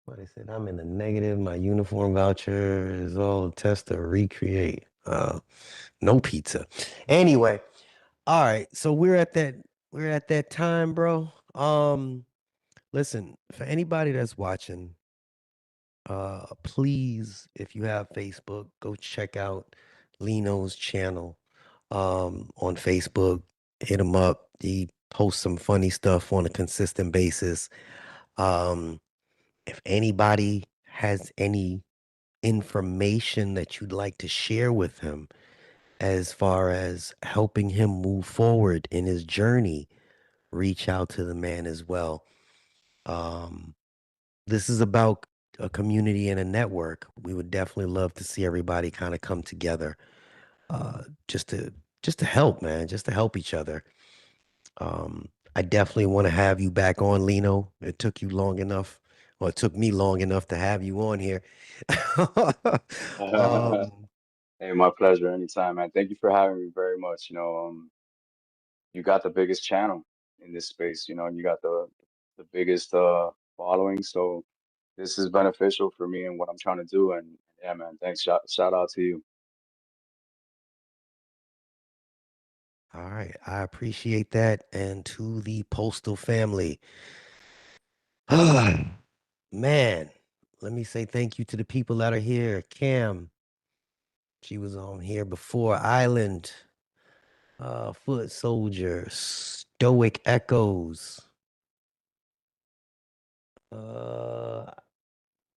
What I said, I'm in the negative. My uniform voucher is all a test to recreate. No pizza. Anyway, all right. So we're at that time, bro. Listen, for anybody that's watching, please, if you have Facebook, go check out Lino's channel on Facebook. Hit him up. He posts some funny stuff on a consistent basis. Um, if anybody has any information that you'd like to share with him as far as helping him move forward in his journey, reach out to the man as well. Um, this is about a community and a network. We would definitely love to see everybody kind of come together, uh, just to just to help, man, just to help each other. I definitely want to have you back on, Lino. It took you long enough, or it took me long enough to have you on here. um, Hey, my pleasure anytime, man. Thank you for having me very much. You got the biggest channel in this space, and you got the biggest following. So this is beneficial for me and what I'm trying to do. And yeah, man, thanks. Shout out to you. all right, I appreciate that, and to the postal family. Man, let me say thank you to the people that are here. Cam, she was on here before. Island, Foot Soldier, Stoic Echoes, uh,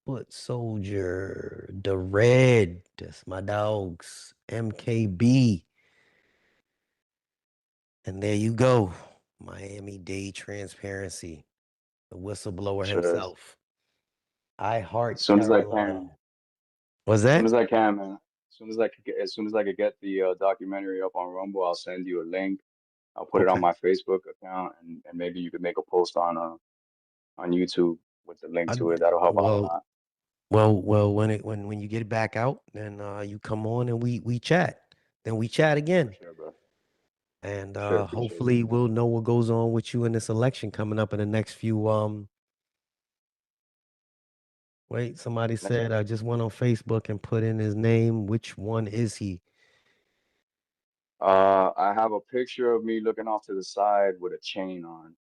Foot Soldier, The Red, that's my dogs, MKB, and there you go. Miami-Dade Transparency, the For whistleblower sure. himself. I As heart soon as I can. Carolina. Was As soon that? as I can, man. As soon as I could get the documentary up on Rumble, I'll send you a link. I'll put it on Okay. my Facebook account, and maybe you could make a post on YouTube with the link I, to it. That'll help out a well, lot. well, when you get it back out, then you come on and we chat. Then we chat For again. sure, bro. And For sure. Appreciate it. hopefully we'll know what goes on with you in this election coming up in the next few wait, somebody Next said I just went on Facebook and put in his name. Which one is he? I have a picture of me looking off to the side with a chain on.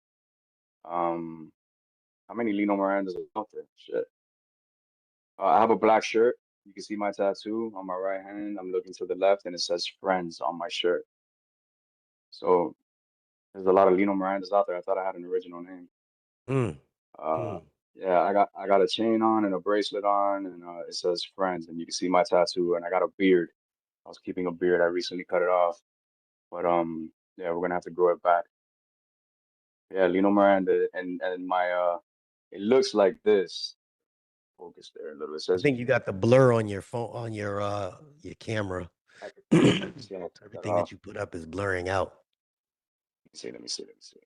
Um, how many Lino Mirandas are out there? Shit. I have a black shirt. You can see my tattoo on my right hand. I'm looking to the left, and it says "Friends" on my shirt. So there's a lot of Lino Mirandas out there. I thought I had an original name. Mm, Uh, mm. yeah, I got a chain on and a bracelet on, and it says "Friends," and you can see my tattoo. And I got a beard. I was keeping a beard. I recently cut it off, but yeah, we're gonna have to grow it back. Yeah, Lino Miranda, and my it looks like this. Focus there a little. It I says think you got the blur on your phone on your camera. I could see. I took that Everything off. that you put up is blurring out. Let me see. Let me see. Let me see.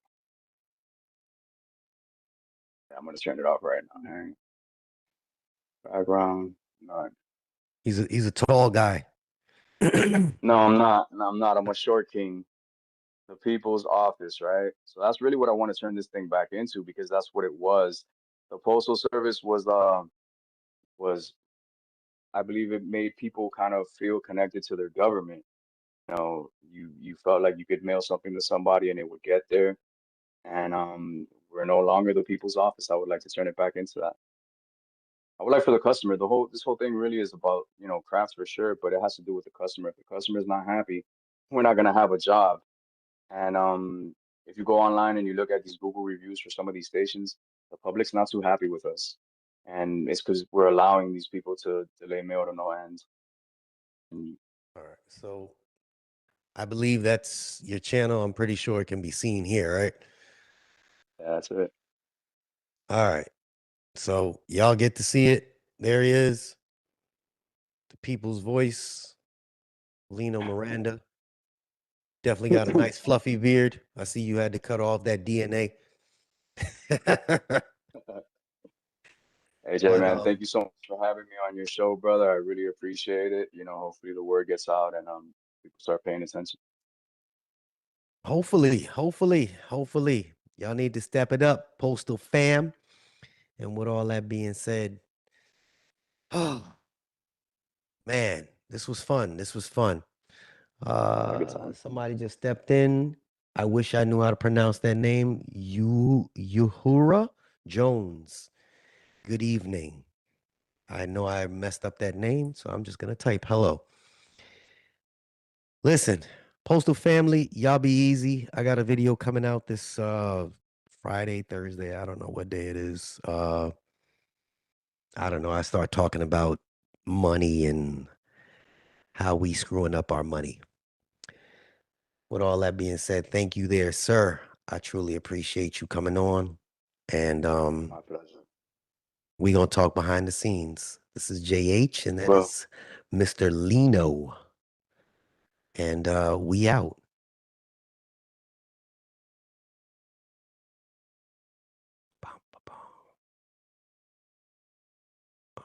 Yeah, I'm gonna turn it off right now. Hang. Background. No, He's a tall guy. no, I'm not. No, I'm not. I'm a short king. The people's office, right? So that's really what I want to turn this thing back into because that's what it was. The Postal Service was I believe it made people kind of feel connected to their government. You felt like you could mail something to somebody and it would get there. And we're no longer the people's office. I would like to turn it back into that. I would like for the customer, this whole thing really is about, crafts for sure, but it has to do with the customer. If the customer is not happy, we're not gonna have a job. And if you go online and you look at these Google reviews for some of these stations, the public's not too happy with us. And it's because we're allowing these people to delay mail to no end. And All right. So I believe that's your channel. I'm pretty sure it can be seen here, right? yeah, that's it. All right. So y'all get to see it. There he is, the people's voice, Lino Miranda. Definitely got a nice fluffy beard. I see you had to cut off that DNA. Hey Jay, But man, thank you so much for having me on your show, brother. I really appreciate it. Hopefully the word gets out and people start paying attention. Hopefully. Y'all need to step it up, Postal fam. And with all that being said, oh man, this was fun. This was fun. Had a good time. Somebody just stepped in. I wish I knew how to pronounce that name. Uhura Jones. Good evening. I know I messed up that name, so I'm just gonna type hello. Listen, Postal family, y'all be easy. I got a video coming out this Friday, Thursday. I don't know what day it is. I don't know. I start talking about money and how we screwing up our money. With all that being said, thank you there, sir. I truly appreciate you coming on. And My pleasure. we gonna talk behind the scenes. This is JH and that Well, is Mr. Lino. And we out.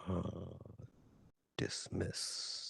Uh, dismiss.